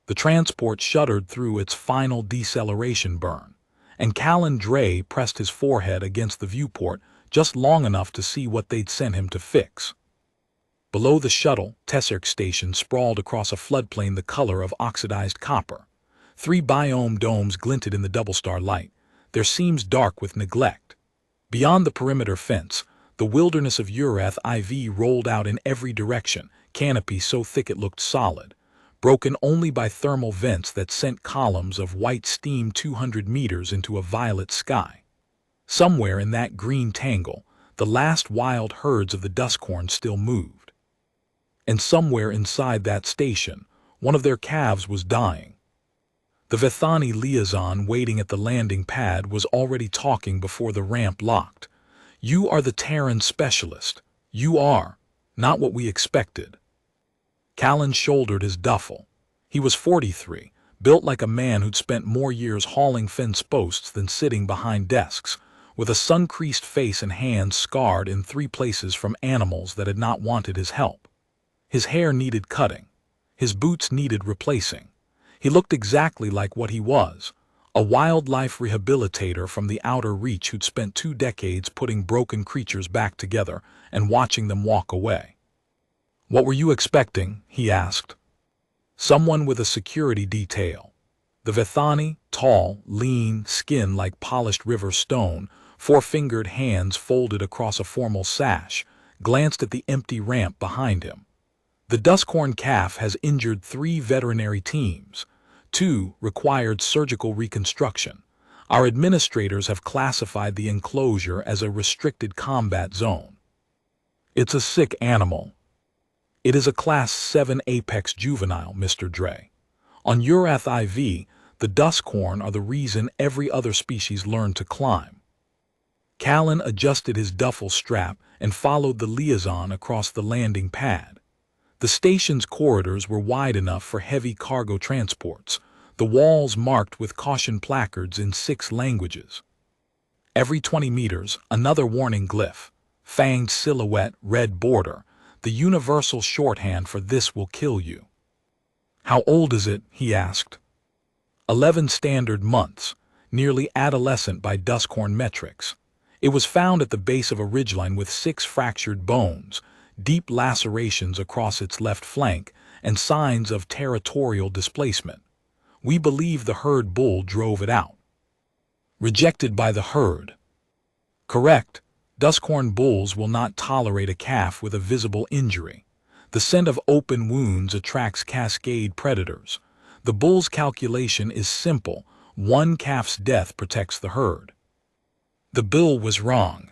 The transport shuddered through its final deceleration burn, and Callan Dre pressed his forehead against the viewport just long enough to see what they'd sent him to fix. Below the shuttle, Tessark Station sprawled across a floodplain the color of oxidized copper. 3 biome domes glinted in the double-star light, their seams dark with neglect. Beyond the perimeter fence, the wilderness of Urath IV rolled out in every direction, canopy so thick it looked solid, broken only by thermal vents that sent columns of white steam 200 meters into a violet sky. Somewhere in that green tangle, the last wild herds of the duskhorn still moved. And somewhere inside that station, one of their calves was dying. The Vethani liaison waiting at the landing pad was already talking before the ramp locked. "You are the Terran specialist. You are. Not what we expected." Callan shouldered his duffel. He was 43, built like a man who'd spent more years hauling fence posts than sitting behind desks, with a sun-creased face and hands scarred in 3 places from animals that had not wanted his help. His hair needed cutting. His boots needed replacing. He looked exactly like what he was, a wildlife rehabilitator from the outer reach who'd spent 2 decades putting broken creatures back together and watching them walk away. "What were you expecting?" he asked. "Someone with a security detail." The Vethani, tall, lean, skin like polished river stone, 4-fingered hands folded across a formal sash, glanced at the empty ramp behind him. "The duskhorn calf has injured 3 veterinary teams. 2 required surgical reconstruction. Our administrators have classified the enclosure as a restricted combat zone." "It's a sick animal." "It is a Class 7 apex juvenile, Mr. Dre. On Urath IV, the duskhorn are the reason every other species learned to climb." Callan adjusted his duffel strap and followed the liaison across the landing pad. The station's corridors were wide enough for heavy cargo transports, the walls marked with caution placards in 6 languages. Every 20 meters, another warning glyph, fanged silhouette, red border, the universal shorthand for "this will kill you." "How old is it?" he asked. 11 standard months, nearly adolescent by duskhorn metrics. It was found at the base of a ridgeline with 6 fractured bones, deep lacerations across its left flank, and signs of territorial displacement. "We believe the herd bull drove it out." "Rejected by the herd." "Correct. Duskhorn bulls will not tolerate a calf with a visible injury. The scent of open wounds attracts cascade predators. The bull's calculation is simple: 1 calf's death protects the herd." "The bill was wrong."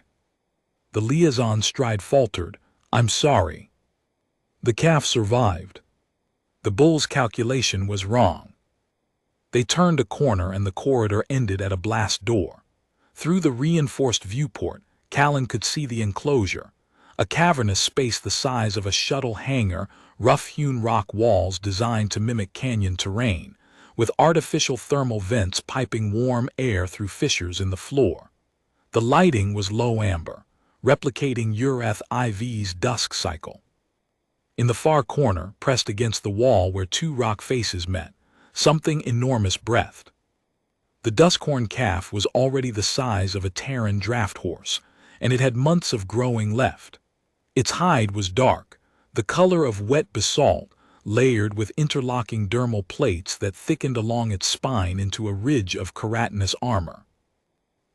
The liaison's stride faltered. "I'm sorry." "The calf survived." "The bull's calculation was wrong." They turned a corner and the corridor ended at a blast door. Through the reinforced viewport, Callan could see the enclosure, a cavernous space the size of a shuttle hangar, rough-hewn rock walls designed to mimic canyon terrain, with artificial thermal vents piping warm air through fissures in the floor. The lighting was low amber, replicating Urath IV's dusk cycle. In the far corner, pressed against the wall where 2 rock faces met, something enormous breathed. The duskhorn calf was already the size of a Terran draft horse, and it had months of growing left. Its hide was dark, the color of wet basalt, layered with interlocking dermal plates that thickened along its spine into a ridge of keratinous armor.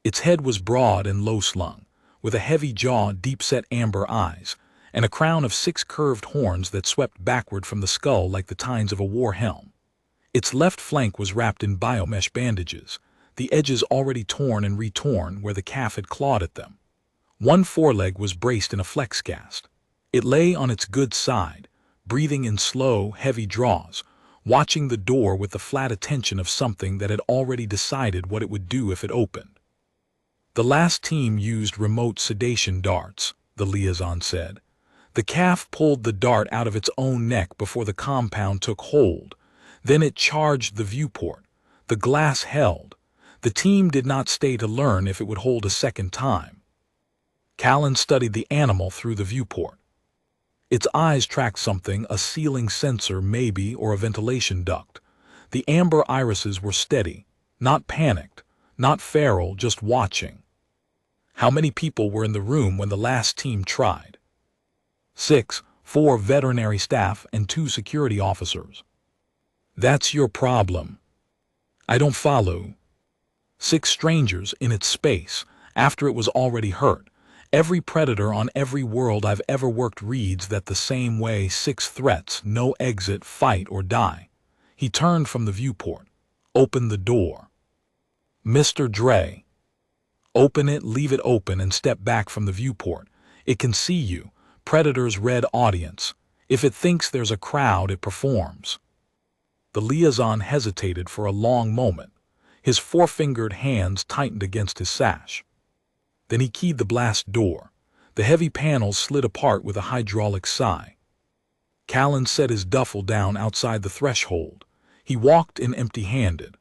Its head was broad and low-slung, with a heavy jaw, deep-set amber eyes, and a crown of 6 curved horns that swept backward from the skull like the tines of a war helm. Its left flank was wrapped in biomesh bandages, the edges already torn and retorn where the calf had clawed at them. 1 foreleg was braced in a flex cast. It lay on its good side, breathing in slow, heavy draws, watching the door with the flat attention of something that had already decided what it would do if it opened. "The last team used remote sedation darts," the liaison said. "The calf pulled the dart out of its own neck before the compound took hold. Then it charged the viewport. The glass held. The team did not stay to learn if it would hold a second time." Callan studied the animal through the viewport. Its eyes tracked something, a ceiling sensor maybe, or a ventilation duct. The amber irises were steady, not panicked, not feral, just watching. How many people were in the room when the last team tried? 6, 4 veterinary staff and 2 security officers. That's your problem. I don't follow. 6 strangers in its space, after it was already hurt. Every predator on every world I've ever worked reads that the same way. 6 threats, no exit, fight or die. He turned from the viewport. Open the door. Mr. Dre. Open it, leave it open, and step back from the viewport. It can see you. Predator's red audience. If it thinks there's a crowd, it performs. The liaison hesitated for a long moment. His four-fingered hands tightened against his sash. Then he keyed the blast door. The heavy panels slid apart with a hydraulic sigh. Callan set his duffel down outside the threshold. He walked in empty-handed.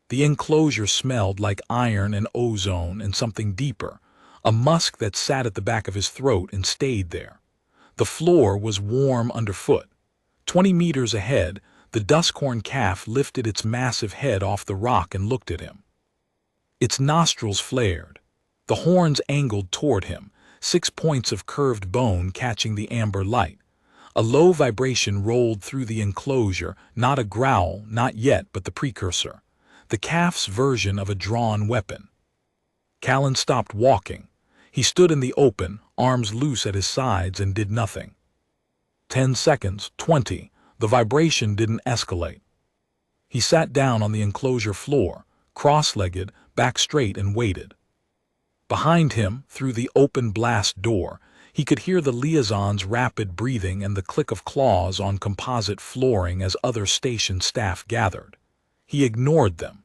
The enclosure smelled like iron and ozone and something deeper, a musk that sat at the back of his throat and stayed there. The floor was warm underfoot. 20 meters ahead, the duskhorn calf lifted its massive head off the rock and looked at him. Its nostrils flared. The horns angled toward him, 6 points of curved bone catching the amber light. A low vibration rolled through the enclosure, not a growl, not yet, but the precursor. The calf's version of a drawn weapon. Callan stopped walking. He stood in the open, arms loose at his sides, and did nothing. 10 seconds, 20. The vibration didn't escalate. He sat down on the enclosure floor, cross-legged, back straight, and waited. Behind him, through the open blast door, he could hear the liaison's rapid breathing and the click of claws on composite flooring as other station staff gathered. He ignored them.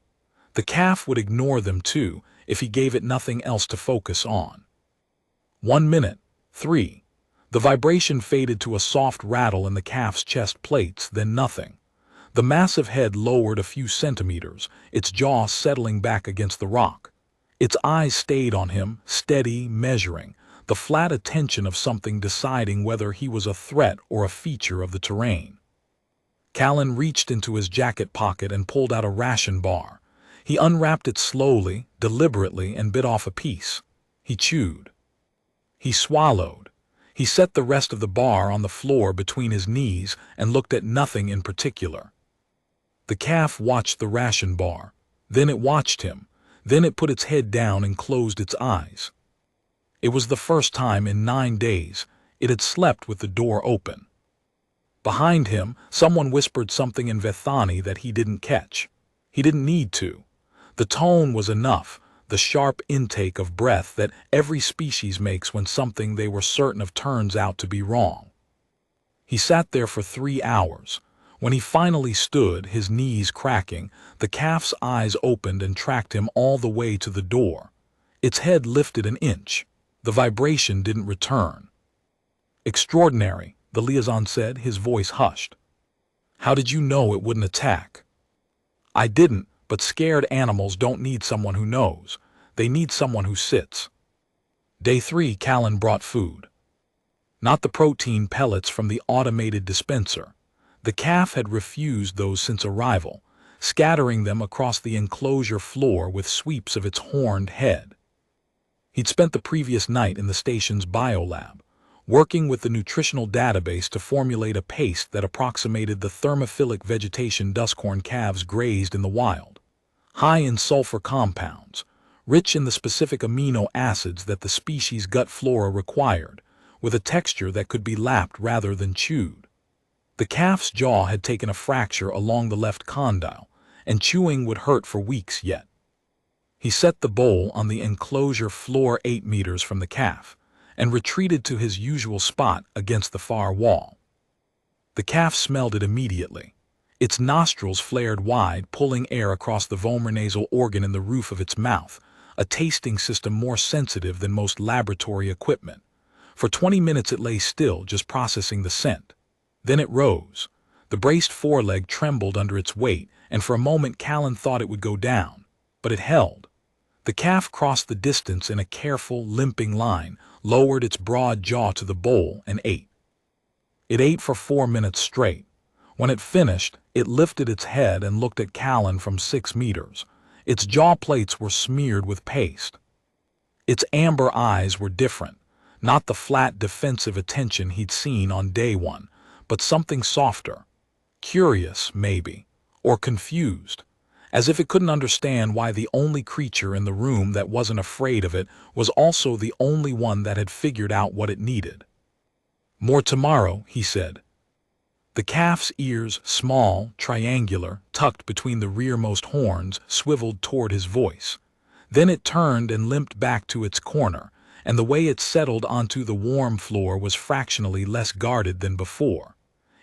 The calf would ignore them too if he gave it nothing else to focus on. 1 minute, 3. The vibration faded to a soft rattle in the calf's chest plates, then nothing. The massive head lowered a few centimeters, its jaw settling back against the rock. Its eyes stayed on him, steady, measuring, the flat attention of something deciding whether he was a threat or a feature of the terrain. Callan reached into his jacket pocket and pulled out a ration bar. He unwrapped it slowly, deliberately, and bit off a piece. He chewed. He swallowed. He set the rest of the bar on the floor between his knees and looked at nothing in particular. The calf watched the ration bar. Then it watched him. Then it put its head down and closed its eyes. It was the first time in 9 days it had slept with the door open. Behind him, someone whispered something in Vethani that he didn't catch. He didn't need to. The tone was enough, the sharp intake of breath that every species makes when something they were certain of turns out to be wrong. He sat there for 3 hours. When he finally stood, his knees cracking, the calf's eyes opened and tracked him all the way to the door. Its head lifted an inch. The vibration didn't return. "Extraordinary," the liaison said, his voice hushed. "How did you know it wouldn't attack?" "I didn't, but scared animals don't need someone who knows. They need someone who sits." Day 3, Callan brought food. Not the protein pellets from the automated dispenser. The calf had refused those since arrival, scattering them across the enclosure floor with sweeps of its horned head. He'd spent the previous night in the station's biolab, working with the nutritional database to formulate a paste that approximated the thermophilic vegetation duskhorn calves grazed in the wild. High in sulfur compounds, rich in the specific amino acids that the species' gut flora required, with a texture that could be lapped rather than chewed. The calf's jaw had taken a fracture along the left condyle, and chewing would hurt for weeks yet. He set the bowl on the enclosure floor 8 meters from the calf, and retreated to his usual spot against the far wall. The calf smelled it immediately. Its nostrils flared wide, pulling air across the vomeronasal organ in the roof of its mouth, a tasting system more sensitive than most laboratory equipment. For 20 minutes it lay still, just processing the scent. Then it rose. The braced foreleg trembled under its weight, and for a moment Callan thought it would go down. But it held. The calf crossed the distance in a careful, limping line, lowered its broad jaw to the bowl, and ate. It ate for 4 minutes straight. When it finished, It lifted its head and looked at Callan from 6 meters. Its jaw plates were smeared with paste. Its amber eyes were different, not the flat defensive attention he'd seen on day one, but something softer. Curious, maybe, or confused, as if it couldn't understand why the only creature in the room that wasn't afraid of it was also the only one that had figured out what it needed. "More tomorrow," he said. The calf's ears, small, triangular, tucked between the rearmost horns, swiveled toward his voice. Then it turned and limped back to its corner, and the way it settled onto the warm floor was fractionally less guarded than before.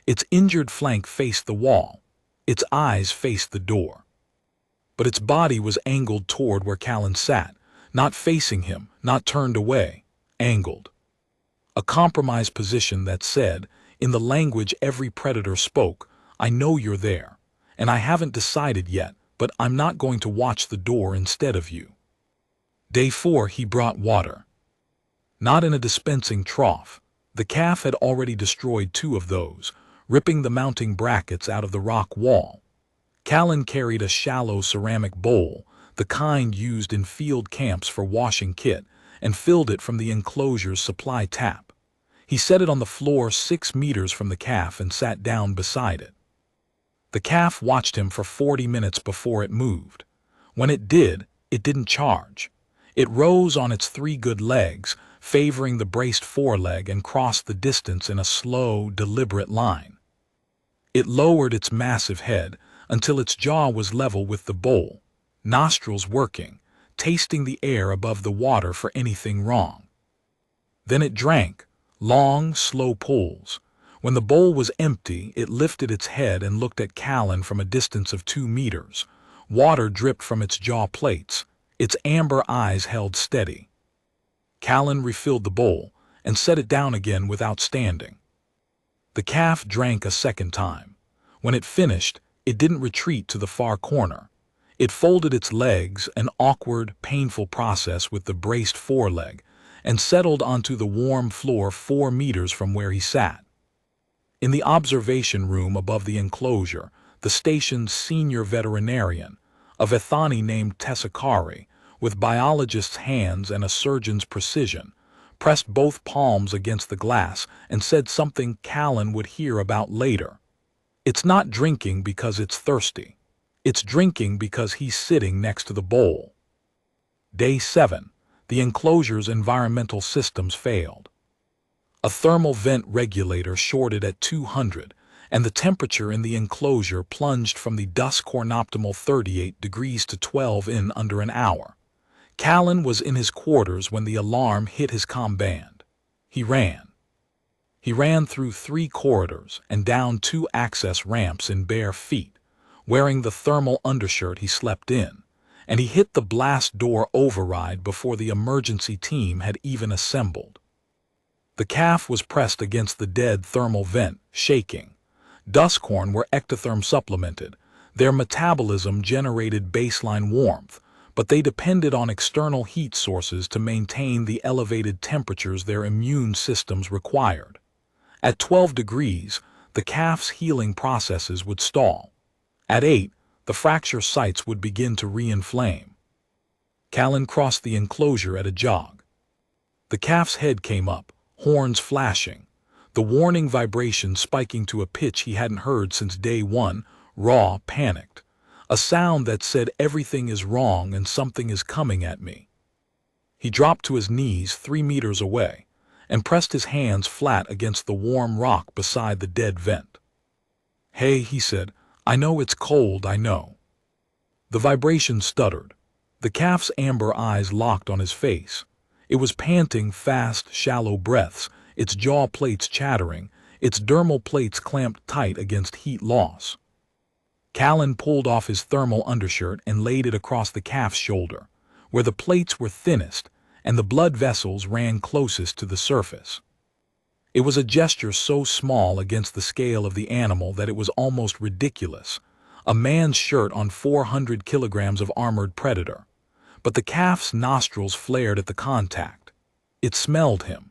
Its injured flank faced the wall. Its eyes faced the door. But its body was angled toward where Callan sat, not facing him, not turned away, angled. A compromised position that said, in the language every predator spoke, "I know you're there, and I haven't decided yet, but I'm not going to watch the door instead of you." Day 4 he brought water. Not in a dispensing trough. The calf had already destroyed 2 of those, ripping the mounting brackets out of the rock wall. Callan carried a shallow ceramic bowl, the kind used in field camps for washing kit, and filled it from the enclosure's supply tap. He set it on the floor 6 meters from the calf and sat down beside it. The calf watched him for 40 minutes before it moved. When it did, it didn't charge. It rose on its 3 good legs, favoring the braced foreleg, and crossed the distance in a slow, deliberate line. It lowered its massive head until its jaw was level with the bowl, nostrils working, tasting the air above the water for anything wrong. Then it drank, long, slow pulls. When the bowl was empty, it lifted its head and looked at Callan from a distance of 2 meters. Water dripped from its jaw plates. Its amber eyes held steady. Callan refilled the bowl and set it down again without standing. The calf drank a second time. When it finished, it didn't retreat to the far corner. It folded its legs, an awkward, painful process with the braced foreleg, and settled onto the warm floor 4 meters from where he sat. In the observation room above the enclosure, the station's senior veterinarian, a Vethani named Tessakari, with biologist's hands and a surgeon's precision, pressed both palms against the glass and said something Callan would hear about later. It's not drinking because it's thirsty. It's drinking because he's sitting next to the bowl. Day 7. The enclosure's environmental systems failed. A thermal vent regulator shorted at 200, and the temperature in the enclosure plunged from the duskhorn optimal 38 degrees to 12 in under an hour. Callan was in his quarters when the alarm hit his comm band. He ran. He ran through 3 corridors and down 2 access ramps in bare feet, wearing the thermal undershirt he slept in, and he hit the blast door override before the emergency team had even assembled. The calf was pressed against the dead thermal vent, shaking. Duskhorn were ectotherm supplemented. Their metabolism generated baseline warmth, but they depended on external heat sources to maintain the elevated temperatures their immune systems required. At 12 degrees, the calf's healing processes would stall. At 8, the fracture sites would begin to re-inflame. Callan crossed the enclosure at a jog. The calf's head came up, horns flashing, the warning vibration spiking to a pitch he hadn't heard since day 1, raw, panicked. A sound that said everything is wrong and something is coming at me. He dropped to his knees 3 meters away and pressed his hands flat against the warm rock beside the dead vent. "Hey," he said, "I know it's cold, I know." The vibration stuttered. The calf's amber eyes locked on his face. It was panting fast, shallow breaths, its jaw plates chattering, its dermal plates clamped tight against heat loss. Callan pulled off his thermal undershirt and laid it across the calf's shoulder, where the plates were thinnest and the blood vessels ran closest to the surface. It was a gesture so small against the scale of the animal that it was almost ridiculous. A man's shirt on 400 kilograms of armored predator. But the calf's nostrils flared at the contact. It smelled him.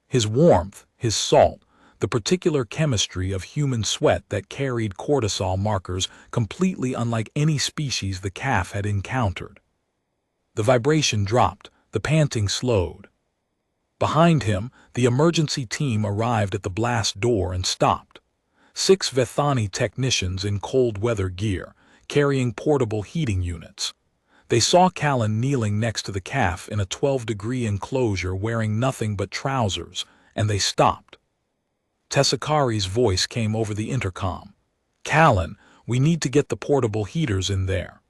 His warmth, his salt, the particular chemistry of human sweat that carried cortisol markers completely unlike any species the calf had encountered. The vibration dropped, the panting slowed. Behind him, the emergency team arrived at the blast door and stopped. 6 Vethani technicians in cold weather gear, carrying portable heating units. They saw Callan kneeling next to the calf in a 12-degree enclosure wearing nothing but trousers, and they stopped. Tessakari's voice came over the intercom. "Callan, we need to get the portable heaters in there.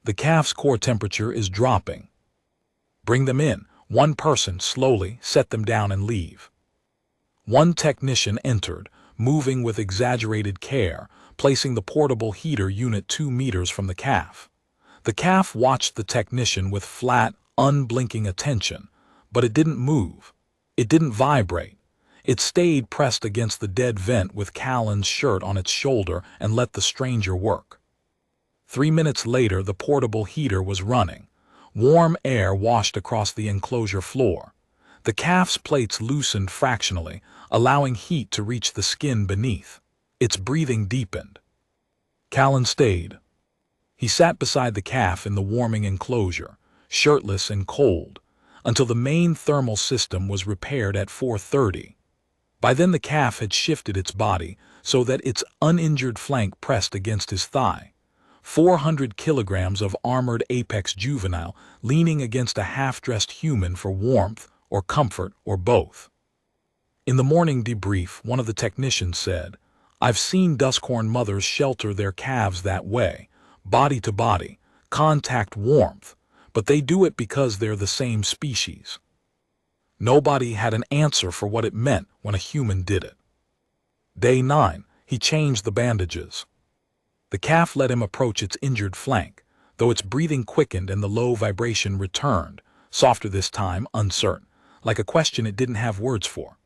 The calf's core temperature is dropping. Bring them in, one person, slowly, set them down and leave." One technician entered, moving with exaggerated care, placing the portable heater unit 2 meters from the calf. The calf watched the technician with flat, unblinking attention, but it didn't move. It didn't vibrate. It stayed pressed against the dead vent with Callan's shirt on its shoulder and let the stranger work. 3 minutes later, the portable heater was running. Warm air washed across the enclosure floor. The calf's plates loosened fractionally, allowing heat to reach the skin beneath. Its breathing deepened. Callan stayed. He sat beside the calf in the warming enclosure, shirtless and cold, until the main thermal system was repaired at 4:30. By then the calf had shifted its body so that its uninjured flank pressed against his thigh. 400 kilograms of armored apex juvenile leaning against a half-dressed human for warmth or comfort or both. In the morning debrief, one of the technicians said, "I've seen duskhorn mothers shelter their calves that way, body to body, contact warmth, but they do it because they're the same species." Nobody had an answer for what it meant when a human did it. Day 9, he changed the bandages. The calf let him approach its injured flank, though its breathing quickened and the low vibration returned, softer this time, uncertain, like a question it didn't have words for.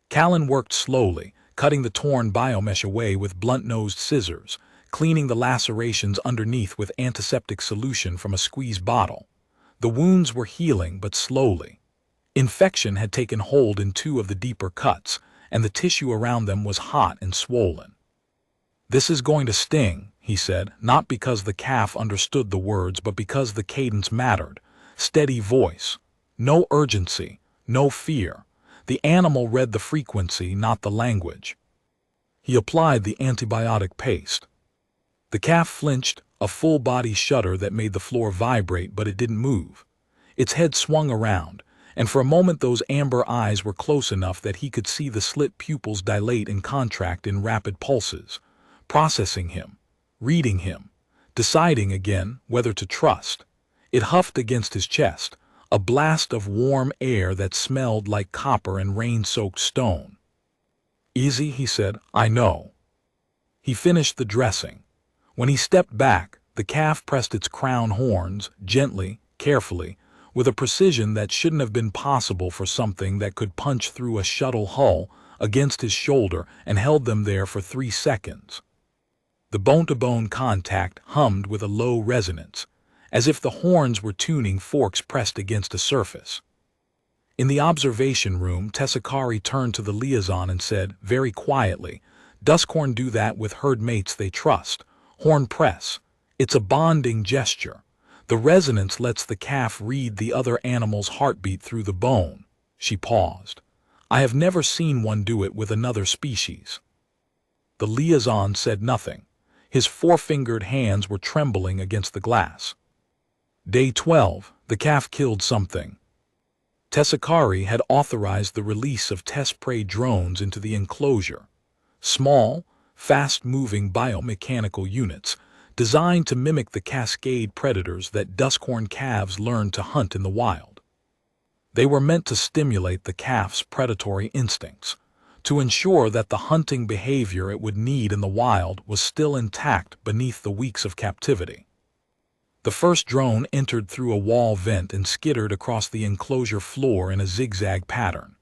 Callan worked slowly, cutting the torn biomesh away with blunt-nosed scissors, cleaning the lacerations underneath with antiseptic solution from a squeeze bottle. The wounds were healing, but slowly. Infection had taken hold in 2 of the deeper cuts, and the tissue around them was hot and swollen. "This is going to sting," he said, not because the calf understood the words, but because the cadence mattered. Steady voice. No urgency, no fear. The animal read the frequency, not the language. He applied the antibiotic paste. The calf flinched, a full-body shudder that made the floor vibrate, but it didn't move. Its head swung around, and for a moment those amber eyes were close enough that he could see the slit pupils dilate and contract in rapid pulses, processing him, reading him, deciding again whether to trust. It huffed against his chest, a blast of warm air that smelled like copper and rain-soaked stone. "Easy," he said, "I know." He finished the dressing. When he stepped back, the calf pressed its crown horns, gently, carefully, with a precision that shouldn't have been possible for something that could punch through a shuttle hull, against his shoulder, and held them there for 3 seconds. The bone-to-bone contact hummed with a low resonance, as if the horns were tuning forks pressed against a surface. In the observation room, Tessakari turned to the liaison and said, very quietly, "Duskhorn do that with herd mates they trust. Horn press. It's a bonding gesture. The resonance lets the calf read the other animal's heartbeat through the bone." She paused. "I have never seen one do it with another species." The liaison said nothing. His four-fingered hands were trembling against the glass. Day 12, the calf killed something. Tessakari had authorized the release of test prey drones into the enclosure. Small, fast-moving biomechanical units designed to mimic the cascade predators that duskhorn calves learned to hunt in the wild. They were meant to stimulate the calf's predatory instincts, to ensure that the hunting behavior it would need in the wild was still intact beneath the weeks of captivity. The first drone entered through a wall vent and skittered across the enclosure floor in a zigzag pattern.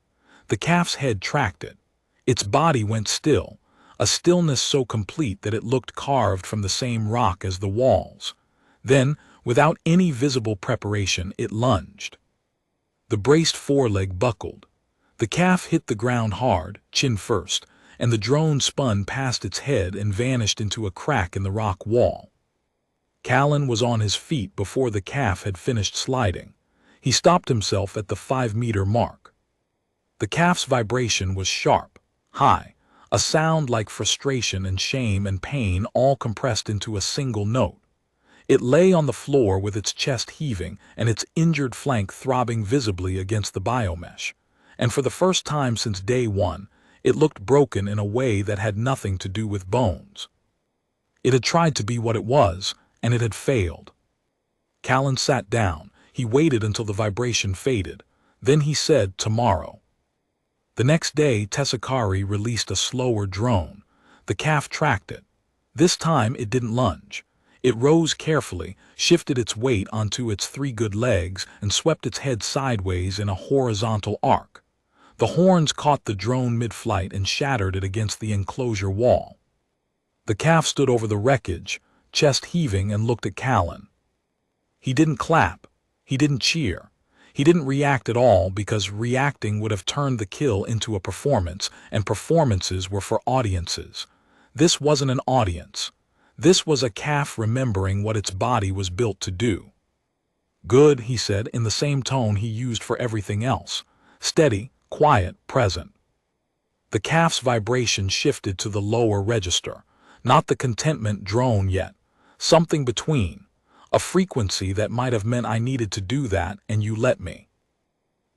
The calf's head tracked it. Its body went still, a stillness so complete that it looked carved from the same rock as the walls. Then, without any visible preparation, it lunged. The braced foreleg buckled. The calf hit the ground hard, chin first, and the drone spun past its head and vanished into a crack in the rock wall. Callan was on his feet before the calf had finished sliding. He stopped himself at the 5-meter mark. The calf's vibration was sharp, high, a sound like frustration and shame and pain all compressed into a single note. It lay on the floor with its chest heaving and its injured flank throbbing visibly against the biomesh. And for the first time since day one, it looked broken in a way that had nothing to do with bones. It had tried to be what it was, and it had failed. Callan sat down. He waited until the vibration faded. Then he said, "Tomorrow." The next day, Tesakari released a slower drone. The calf tracked it. This time it didn't lunge. It rose carefully, shifted its weight onto its 3 good legs, and swept its head sideways in a horizontal arc. The horns caught the drone mid-flight and shattered it against the enclosure wall. The calf stood over the wreckage, chest heaving, and looked at Callan. He didn't clap. He didn't cheer. He didn't react at all, because reacting would have turned the kill into a performance, and performances were for audiences. This wasn't an audience. This was a calf remembering what its body was built to do. "Good," he said in the same tone he used for everything else. Steady, quiet, present. The calf's vibration shifted to the lower register. Not the contentment drone yet. Something between. A frequency that might have meant I needed to do that and you let me.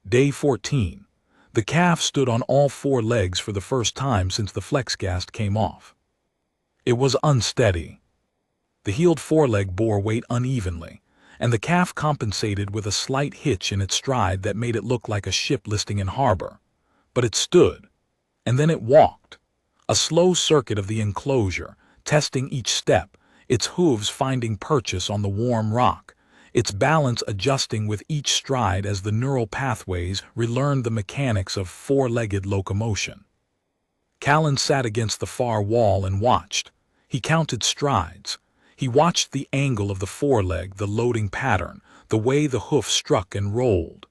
Day 14. The calf stood on all 4 legs for the first time since the flexgast came off. It was unsteady. The healed foreleg bore weight unevenly, and the calf compensated with a slight hitch in its stride that made it look like a ship listing in harbor. But it stood, and then it walked. A slow circuit of the enclosure, testing each step, its hooves finding purchase on the warm rock, its balance adjusting with each stride as the neural pathways relearned the mechanics of 4-legged locomotion. Callan sat against the far wall and watched. He counted strides. He watched the angle of the foreleg, the loading pattern, the way the hoof struck and rolled.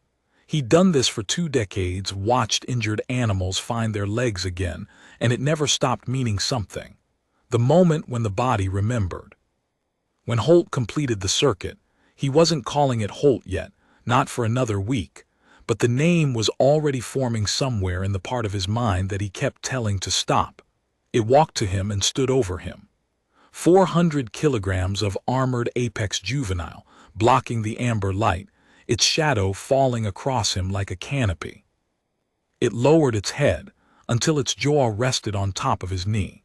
He'd done this for 2 decades, watched injured animals find their legs again, and it never stopped meaning something. The moment when the body remembered. When Holt completed the circuit, he wasn't calling it Holt yet, not for another week, but the name was already forming somewhere in the part of his mind that he kept telling to stop. It walked to him and stood over him. 400 kilograms of armored apex juvenile, blocking the amber light, its shadow falling across him like a canopy. It lowered its head until its jaw rested on top of his knee.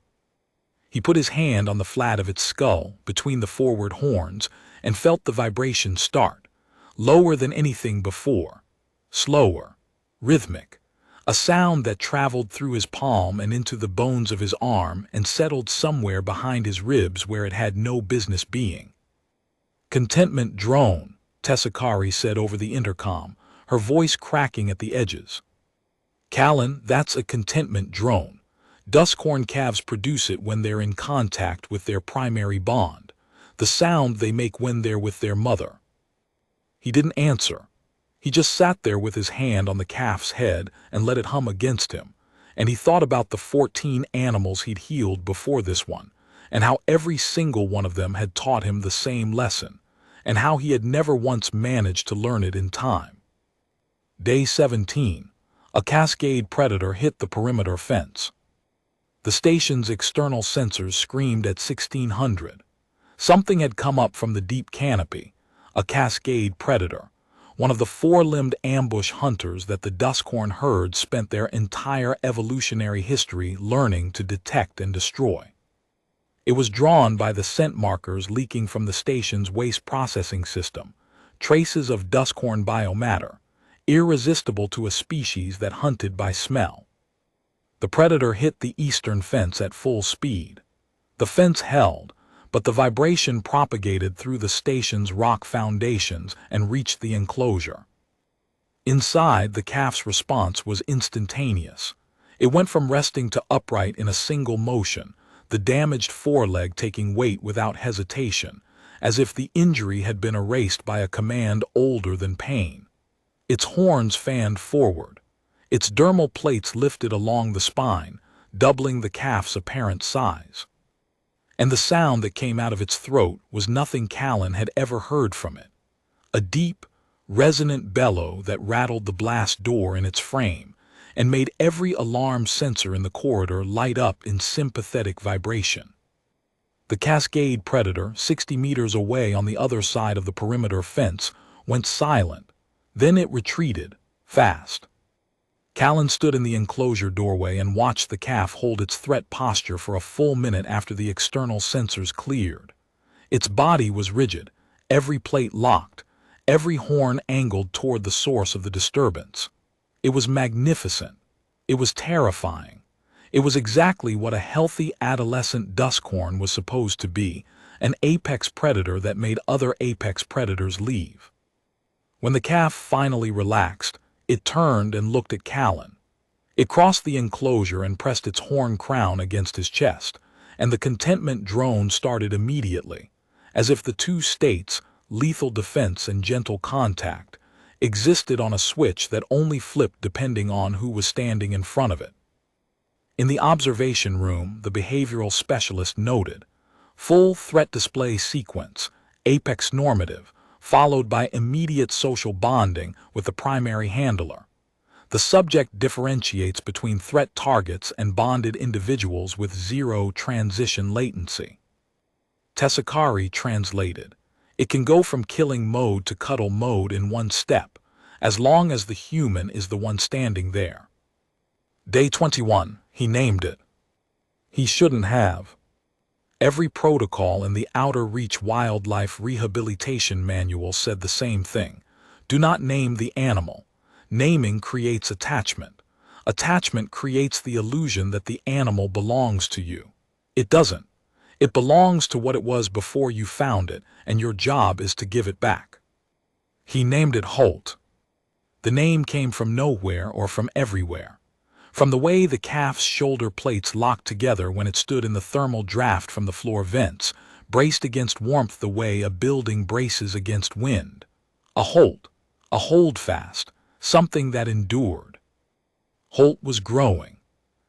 He put his hand on the flat of its skull, between the forward horns, and felt the vibration start, lower than anything before, slower, rhythmic, a sound that traveled through his palm and into the bones of his arm and settled somewhere behind his ribs where it had no business being. "Contentment drone," Tesakari said over the intercom, her voice cracking at the edges. "Callan, that's a contentment drone. Duskhorn calves produce it when they're in contact with their primary bond, the sound they make when they're with their mother." He didn't answer. He just sat there with his hand on the calf's head and let it hum against him, and he thought about the 14 animals he'd healed before this one, and how every single one of them had taught him the same lesson, and how he had never once managed to learn it in time. Day 17. A cascade predator hit the perimeter fence. The station's external sensors screamed at 1600. Something had come up from the deep canopy, a cascade predator, one of the 4-limbed ambush hunters that the duskhorn herd spent their entire evolutionary history learning to detect and destroy. It was drawn by the scent markers leaking from the station's waste processing system, traces of duskhorn biomatter, irresistible to a species that hunted by smell. The predator hit the eastern fence at full speed. The fence held, but the vibration propagated through the station's rock foundations and reached the enclosure. Inside, the calf's response was instantaneous. It went from resting to upright in a single motion, the damaged foreleg taking weight without hesitation, as if the injury had been erased by a command older than pain. Its horns fanned forward. Its dermal plates lifted along the spine, doubling the calf's apparent size. And the sound that came out of its throat was nothing Callan had ever heard from it. A deep, resonant bellow that rattled the blast door in its frame and made every alarm sensor in the corridor light up in sympathetic vibration. The Cascade Predator, 60 meters away on the other side of the perimeter fence, went silent. Then it retreated, fast. Callan stood in the enclosure doorway and watched the calf hold its threat posture for a full minute after the external sensors cleared. Its body was rigid, every plate locked, every horn angled toward the source of the disturbance. It was magnificent. It was terrifying. It was exactly what a healthy adolescent duskhorn was supposed to be, an apex predator that made other apex predators leave. When the calf finally relaxed, it turned and looked at Callan. It crossed the enclosure and pressed its horn crown against his chest, and the contentment drone started immediately, as if the two states, lethal defense and gentle contact, existed on a switch that only flipped depending on who was standing in front of it. In the observation room, the behavioral specialist noted, full threat display sequence, apex normative, followed by immediate social bonding with the primary handler. The subject differentiates between threat targets and bonded individuals with zero transition latency. Tessakari translated, it can go from killing mode to cuddle mode in one step, as long as the human is the one standing there. Day 21, he named it. He shouldn't have. Every protocol in the Outer Reach Wildlife Rehabilitation Manual said the same thing. Do not name the animal. Naming creates attachment. Attachment creates the illusion that the animal belongs to you. It doesn't. It belongs to what it was before you found it, and your job is to give it back. He named it Holt. The name came from nowhere or from everywhere. From the way the calf's shoulder plates locked together when it stood in the thermal draft from the floor vents, braced against warmth the way a building braces against wind. A Holt, a holdfast, something that endured. Holt was growing.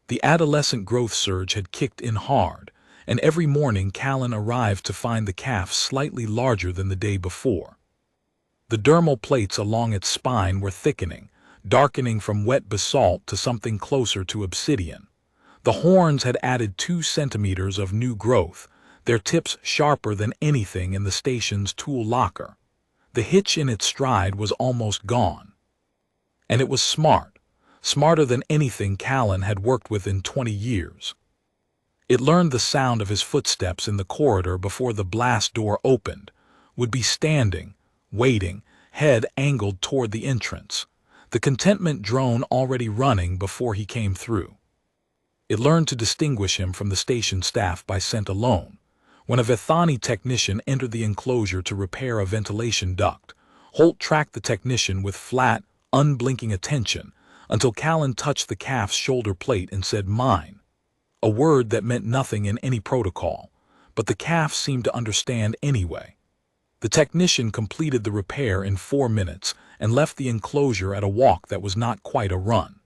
The adolescent growth surge had kicked in hard, and every morning Callan arrived to find the calf slightly larger than the day before. The dermal plates along its spine were thickening, darkening from wet basalt to something closer to obsidian. The horns had added 2 centimeters of new growth, their tips sharper than anything in the station's tool locker. The hitch in its stride was almost gone. And it was smart, smarter than anything Callan had worked with in 20 years. It learned the sound of his footsteps in the corridor before the blast door opened, would be standing, waiting, head angled toward the entrance, the contentment drone already running before he came through. It learned to distinguish him from the station staff by scent alone. When a Vethani technician entered the enclosure to repair a ventilation duct, Holt tracked the technician with flat, unblinking attention until Callan touched the calf's shoulder plate and said, "Mine," a word that meant nothing in any protocol, but the calf seemed to understand anyway. The technician completed the repair in 4 minutes and left the enclosure at a walk that was not quite a run.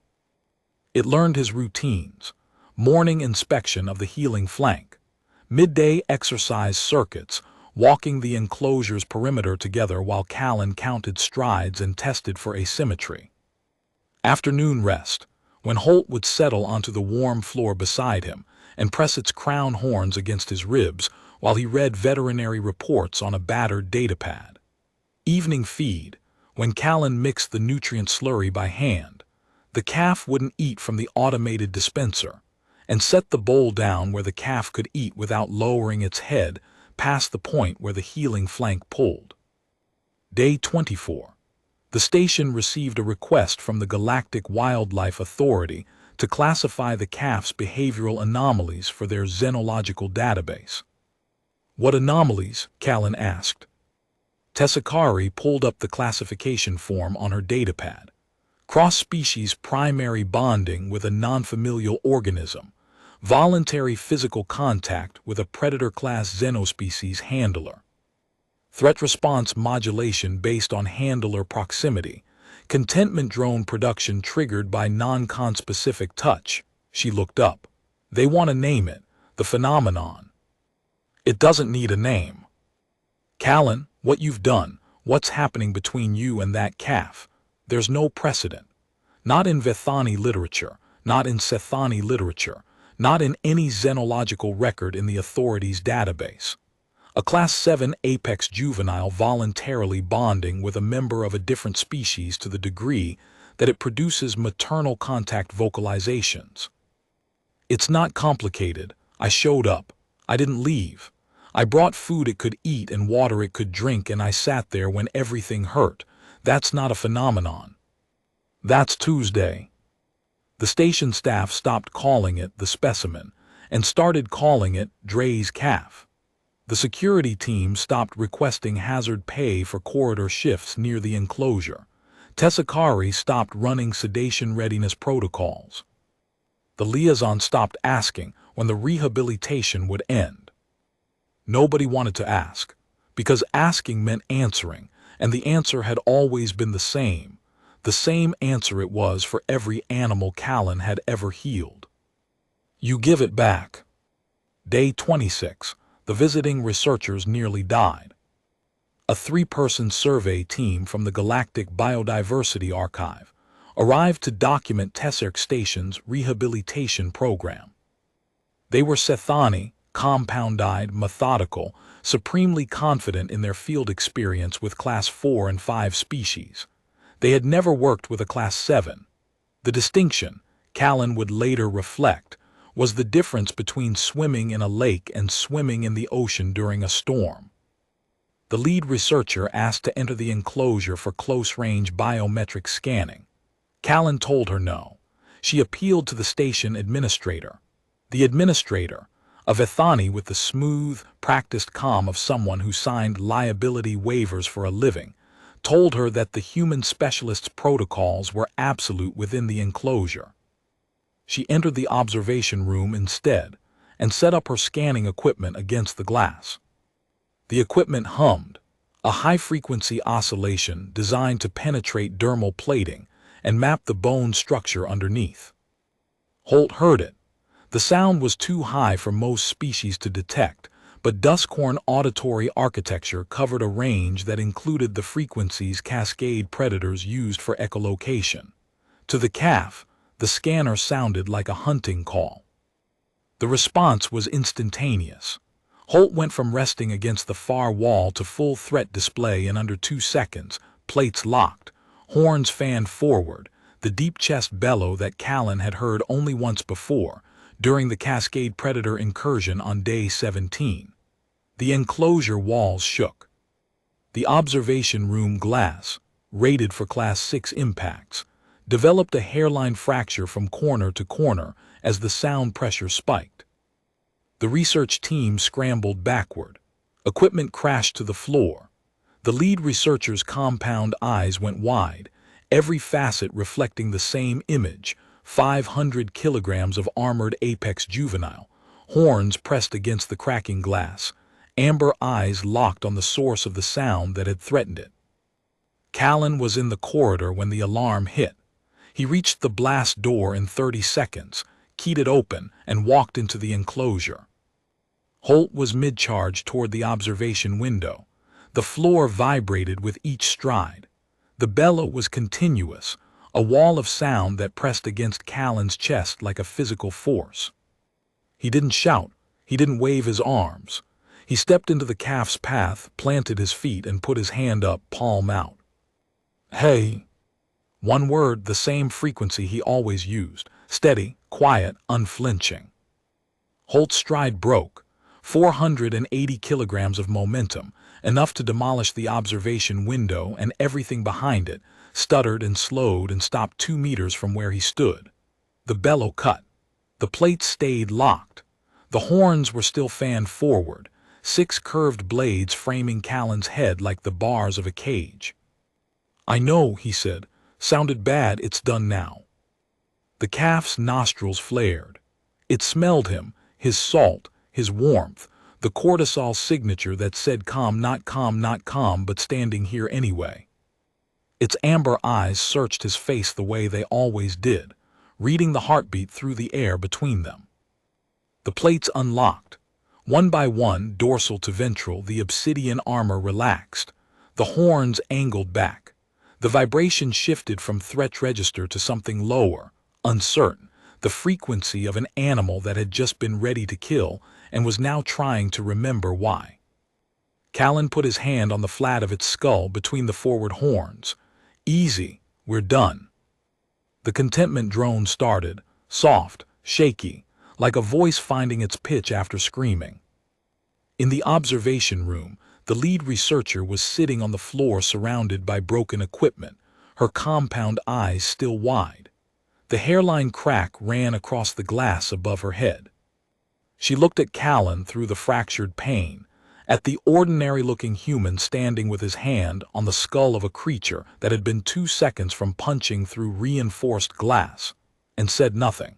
It learned his routines: morning inspection of the healing flank, midday exercise circuits, walking the enclosure's perimeter together while Callan counted strides and tested for asymmetry. Afternoon rest, when Holt would settle onto the warm floor beside him and press its crown horns against his ribs while he read veterinary reports on a battered datapad. Evening feed, when Callan mixed the nutrient slurry by hand. The calf wouldn't eat from the automated dispenser, and set the bowl down where the calf could eat without lowering its head past the point where the healing flank pulled. Day 24. The station received a request from the Galactic Wildlife Authority to classify the calf's behavioral anomalies for their xenological database. What anomalies? Callan asked. Tessakari pulled up the classification form on her datapad. Cross-species primary bonding with a non-familial organism, voluntary physical contact with a predator-class xenospecies handler. Threat response modulation based on handler proximity, Contentment drone production triggered by non-conspecific touch. She looked up. They want to name it, the phenomenon. It doesn't need a name. Callan, what you've done, what's happening between you and that calf? There's no precedent. Not in Vethani literature, not in Sethani literature, not in any xenological record in the authorities' database. A Class 7 apex juvenile voluntarily bonding with a member of a different species to the degree that it produces maternal contact vocalizations. It's not complicated. I showed up. I didn't leave. I brought food it could eat and water it could drink, and I sat there when everything hurt. That's not a phenomenon. That's Tuesday. The station staff stopped calling it the specimen and started calling it Dre's calf. The security team stopped requesting hazard pay for corridor shifts near the enclosure. Tessakari stopped running sedation readiness protocols. The liaison stopped asking when the rehabilitation would end. Nobody wanted to ask, because asking meant answering, and the answer had always been the same answer it was for every animal Callan had ever healed. You give it back. Day 26. The visiting researchers nearly died. A 3-person survey team from the Galactic Biodiversity Archive arrived to document Tessark Station's rehabilitation program. They were Sethani, compound-eyed, methodical, supremely confident in their field experience with Class 4 and 5 species. They had never worked with a Class 7. The distinction, Callan would later reflect, was the difference between swimming in a lake and swimming in the ocean during a storm. The lead researcher asked to enter the enclosure for close-range biometric scanning. Callan told her no. She appealed to the station administrator. The administrator, a Vethani with the smooth, practiced calm of someone who signed liability waivers for a living, told her that the human specialist's protocols were absolute within the enclosure. She entered the observation room instead and set up her scanning equipment against the glass. The equipment hummed, a high-frequency oscillation designed to penetrate dermal plating and map the bone structure underneath. Holt heard it. The sound was too high for most species to detect, but duskhorn auditory architecture covered a range that included the frequencies cascade predators used for echolocation. To the calf, the scanner sounded like a hunting call. The response was instantaneous. Holt went from resting against the far wall to full threat display in under 2 seconds, plates locked, horns fanned forward, the deep chest bellow that Callan had heard only once before, during the cascade predator incursion on day 17. The enclosure walls shook. The observation room glass, rated for Class 6 impacts, developed a hairline fracture from corner to corner as the sound pressure spiked. The research team scrambled backward. Equipment crashed to the floor. The lead researcher's compound eyes went wide, every facet reflecting the same image: 500 kilograms of armored apex juvenile, horns pressed against the cracking glass, amber eyes locked on the source of the sound that had threatened it. Callan was in the corridor when the alarm hit. He reached the blast door in 30 seconds, keyed it open, and walked into the enclosure. Holt was mid-charge toward the observation window. The floor vibrated with each stride. The bellow was continuous, a wall of sound that pressed against Callan's chest like a physical force. He didn't shout. He didn't wave his arms. He stepped into the calf's path, planted his feet, and put his hand up, palm out. Hey. One word, the same frequency he always used, steady, quiet, unflinching. Holt's stride broke. 480 kilograms of momentum, enough to demolish the observation window and everything behind it, stuttered and slowed and stopped 2 meters from where he stood. The bellow cut. The plates stayed locked. The horns were still fanned forward, 6 curved blades framing Callan's head like the bars of a cage. I know, he said. Sounded bad, it's done now. The calf's nostrils flared. It smelled him, his salt, his warmth, the cortisol signature that said calm, not calm, not calm, but standing here anyway. Its amber eyes searched his face the way they always did, reading the heartbeat through the air between them. The plates unlocked. One by one, dorsal to ventral, the obsidian armor relaxed. The horns angled back. The vibration shifted from threat register to something lower, uncertain, the frequency of an animal that had just been ready to kill and was now trying to remember why. Callan put his hand on the flat of its skull between the forward horns. Easy, we're done. The contentment drone started, soft, shaky, like a voice finding its pitch after screaming. In the observation room, the lead researcher was sitting on the floor surrounded by broken equipment, her compound eyes still wide. The hairline crack ran across the glass above her head. She looked at Callan through the fractured pane, at the ordinary-looking human standing with his hand on the skull of a creature that had been 2 seconds from punching through reinforced glass, and said nothing.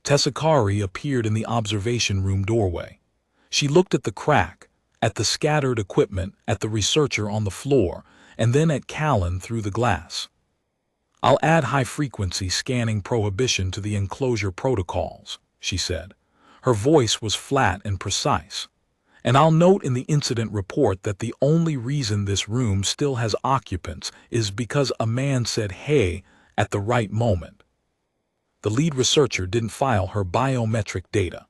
Tessakari appeared in the observation room doorway. She looked at the crack, at the scattered equipment, at the researcher on the floor, and then at Callan through the glass. "I'll add high-frequency scanning prohibition to the enclosure protocols," she said. Her voice was flat and precise. "And I'll note in the incident report that the only reason this room still has occupants is because a man said hey at the right moment." The lead researcher didn't file her biometric data.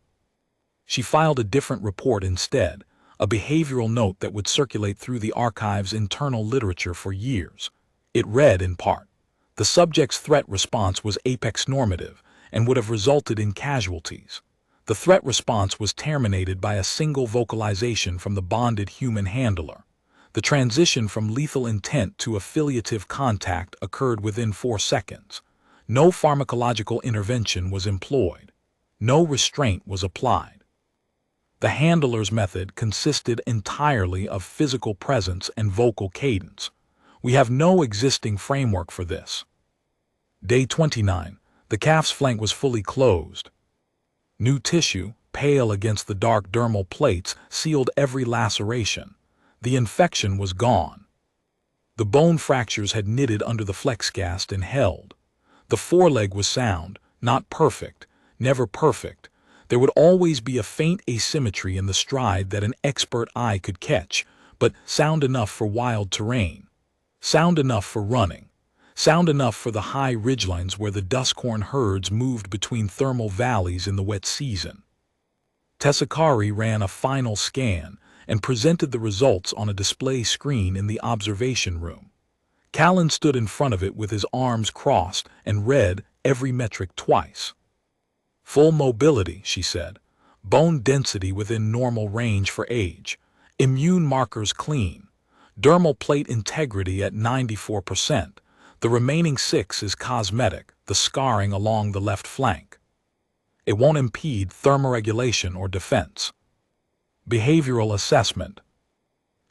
She filed a different report instead, a behavioral note that would circulate through the archive's internal literature for years. It read in part, "The subject's threat response was apex normative and would have resulted in casualties. The threat response was terminated by a single vocalization from the bonded human handler. The transition from lethal intent to affiliative contact occurred within 4 seconds. No pharmacological intervention was employed. No restraint was applied. The handler's method consisted entirely of physical presence and vocal cadence. We have no existing framework for this." Day 29. The calf's flank was fully closed. New tissue, pale against the dark dermal plates, sealed every laceration. The infection was gone. The bone fractures had knitted under the flexcast and held. The foreleg was sound, not perfect, never perfect. There would always be a faint asymmetry in the stride that an expert eye could catch, but sound enough for wild terrain. Sound enough for running. Sound enough for the high ridgelines where the duskhorn herds moved between thermal valleys in the wet season. Tessakari ran a final scan and presented the results on a display screen in the observation room. Callan stood in front of it with his arms crossed and read every metric twice. "Full mobility," she said. "Bone density within normal range for age. Immune markers clean. Dermal plate integrity at 94%. The remaining 6 is cosmetic, the scarring along the left flank. It won't impede thermoregulation or defense." Behavioral assessment.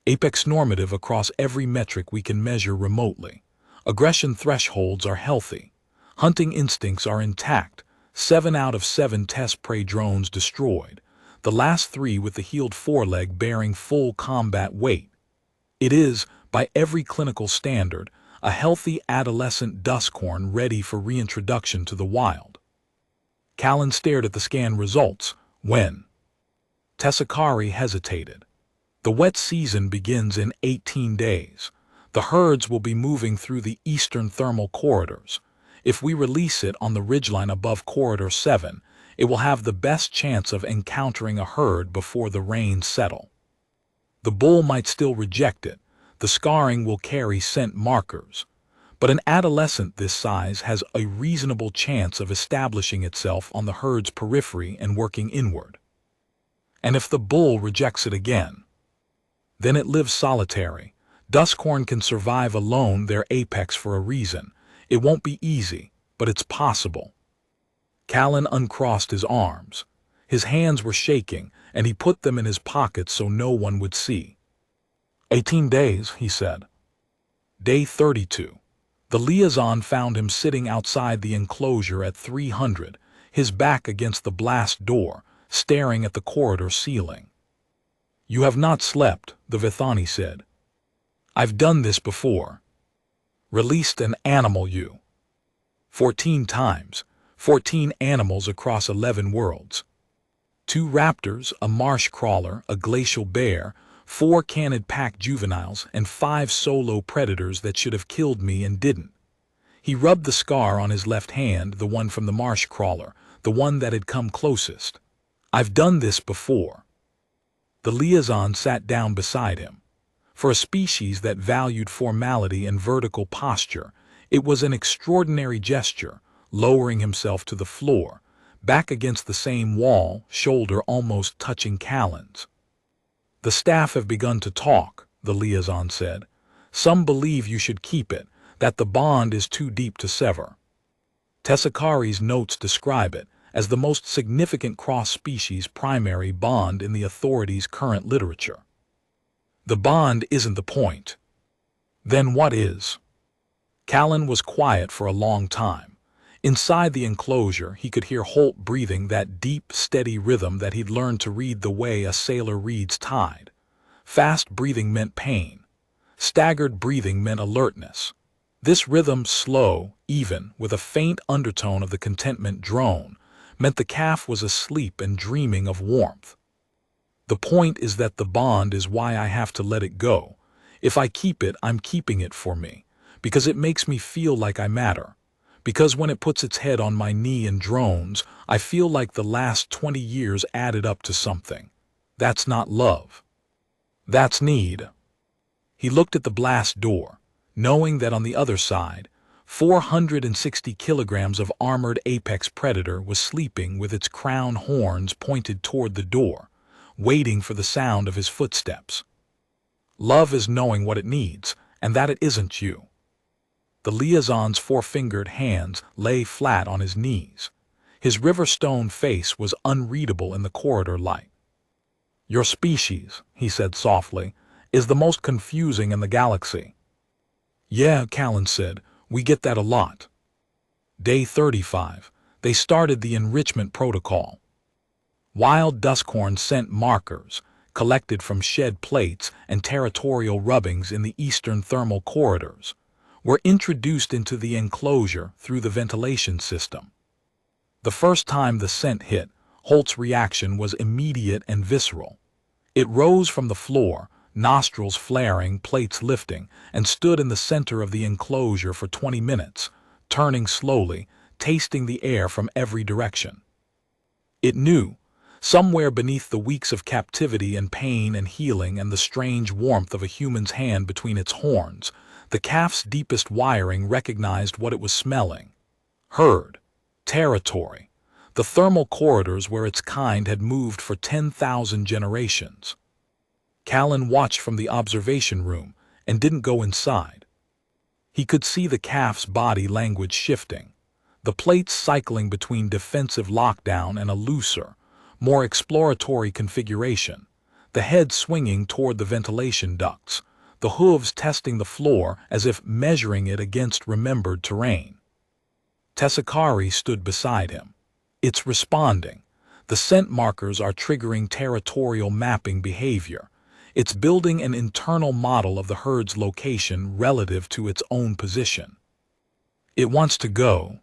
Apex normative across every metric we can measure remotely. Aggression thresholds are healthy. Hunting instincts are intact. 7 out of 7 test prey drones destroyed. The last 3 with the healed foreleg bearing full combat weight. It is, by every clinical standard, a healthy adolescent duskhorn ready for reintroduction to the wild. Callan stared at the scan results. "When?" Tessakari hesitated. "The wet season begins in 18 days. The herds will be moving through the eastern thermal corridors. If we release it on the ridgeline above Corridor 7, it will have the best chance of encountering a herd before the rains settle. The bull might still reject it. The scarring will carry scent markers. But an adolescent this size has a reasonable chance of establishing itself on the herd's periphery and working inward. And if the bull rejects it again, then it lives solitary. Duskhorn can survive alone their apex for a reason. It won't be easy, but it's possible." Callan uncrossed his arms. His hands were shaking, and he put them in his pockets so no one would see. 18 days, he said. Day 32. The liaison found him sitting outside the enclosure at 300, his back against the blast door, staring at the corridor ceiling. "You have not slept," the Vithani said. "I've done this before." Released an animal you. 14 times. 14 animals across 11 worlds. 2 raptors, a marsh crawler, a glacial bear, 4 canid pack juveniles, and 5 solo predators that should have killed me and didn't. He rubbed the scar on his left hand, the one from the marsh crawler, the one that had come closest. I've done this before. The liaison sat down beside him. For a species that valued formality and vertical posture, it was an extraordinary gesture, lowering himself to the floor, back against the same wall, shoulder almost touching Callan's. The staff have begun to talk, the liaison said. Some believe you should keep it, that the bond is too deep to sever. Tessakari's notes describe it as the most significant cross-species primary bond in the authorities' current literature. The bond isn't the point. Then what is? Callan was quiet for a long time. Inside the enclosure, he could hear Holt breathing that deep, steady rhythm that he'd learned to read the way a sailor reads tide. Fast breathing meant pain. Staggered breathing meant alertness. This rhythm, slow, even, with a faint undertone of the contentment drone, meant the calf was asleep and dreaming of warmth. The point is that the bond is why I have to let it go. If I keep it, I'm keeping it for me, because it makes me feel like I matter. Because when it puts its head on my knee and drones, I feel like the last 20 years added up to something. That's not love. That's need. He looked at the blast door, knowing that on the other side, 460 kilograms of armored apex predator was sleeping with its crown horns pointed toward the door, waiting for the sound of his footsteps. Love is knowing what it needs, and that it isn't you. The liaison's four-fingered hands lay flat on his knees. His river-stone face was unreadable in the corridor light. Your species, he said softly, is the most confusing in the galaxy. Yeah, Callan said, we get that a lot. Day 35, they started the enrichment protocol. Wild duskhorn scent markers, collected from shed plates and territorial rubbings in the eastern thermal corridors, were introduced into the enclosure through the ventilation system. The first time the scent hit, Holt's reaction was immediate and visceral. It rose from the floor, nostrils flaring, plates lifting, and stood in the center of the enclosure for 20 minutes, turning slowly, tasting the air from every direction. It knew, somewhere beneath the weeks of captivity and pain and healing and the strange warmth of a human's hand between its horns, the calf's deepest wiring recognized what it was smelling. Herd, territory, the thermal corridors where its kind had moved for 10,000 generations. Callan watched from the observation room and didn't go inside. He could see the calf's body language shifting, the plates cycling between defensive lockdown and a looser, more exploratory configuration, the head swinging toward the ventilation ducts, the hooves testing the floor as if measuring it against remembered terrain. Tessakari stood beside him. It's responding. The scent markers are triggering territorial mapping behavior. It's building an internal model of the herd's location relative to its own position. It wants to go.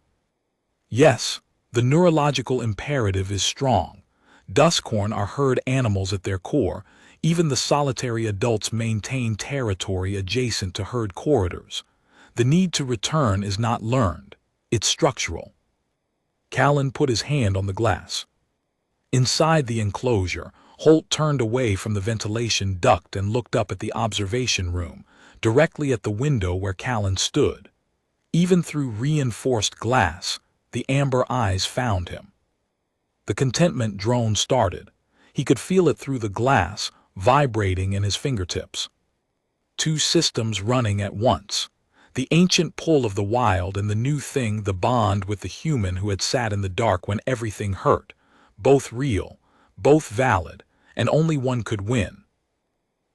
Yes, the neurological imperative is strong. Duskhorn are herd animals at their core. Even the solitary adults maintain territory adjacent to herd corridors. The need to return is not learned. It's structural. Callan put his hand on the glass. Inside the enclosure, Holt turned away from the ventilation duct and looked up at the observation room, directly at the window where Callan stood. Even through reinforced glass, the amber eyes found him. The contentment drone started. He could feel it through the glass, vibrating in his fingertips. 2 systems running at once. The ancient pull of the wild and the new thing, the bond with the human who had sat in the dark when everything hurt. Both real, both valid, and only one could win.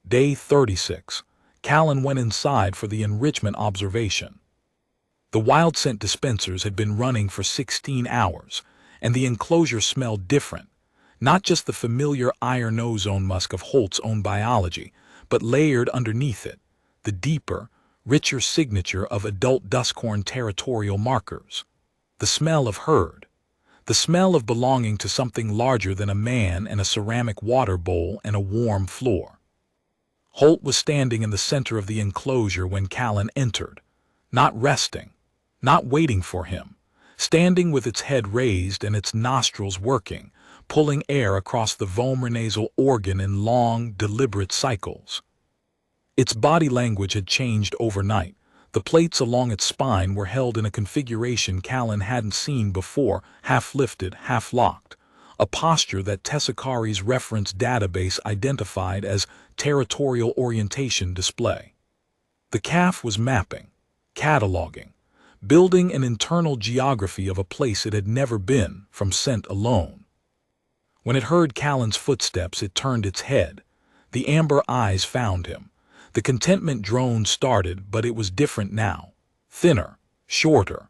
Day 36. Callan went inside for the enrichment observation. The wild scent dispensers had been running for 16 hours, and the enclosure smelled different. Not just the familiar iron ozone musk of Holt's own biology, but layered underneath it, the deeper, richer signature of adult duskhorn territorial markers. The smell of herd. The smell of belonging to something larger than a man and a ceramic water bowl and a warm floor. Holt was standing in the center of the enclosure when Callan entered, not resting, not waiting for him, standing with its head raised and its nostrils working, pulling air across the vomeronasal organ in long, deliberate cycles. Its body language had changed overnight. The plates along its spine were held in a configuration Callan hadn't seen before, half lifted, half locked, a posture that Tessakari's reference database identified as territorial orientation display. The calf was mapping, cataloging, building an internal geography of a place it had never been from scent alone. When it heard Callan's footsteps, it turned its head. The amber eyes found him. The contentment drone started, but it was different now. Thinner, shorter,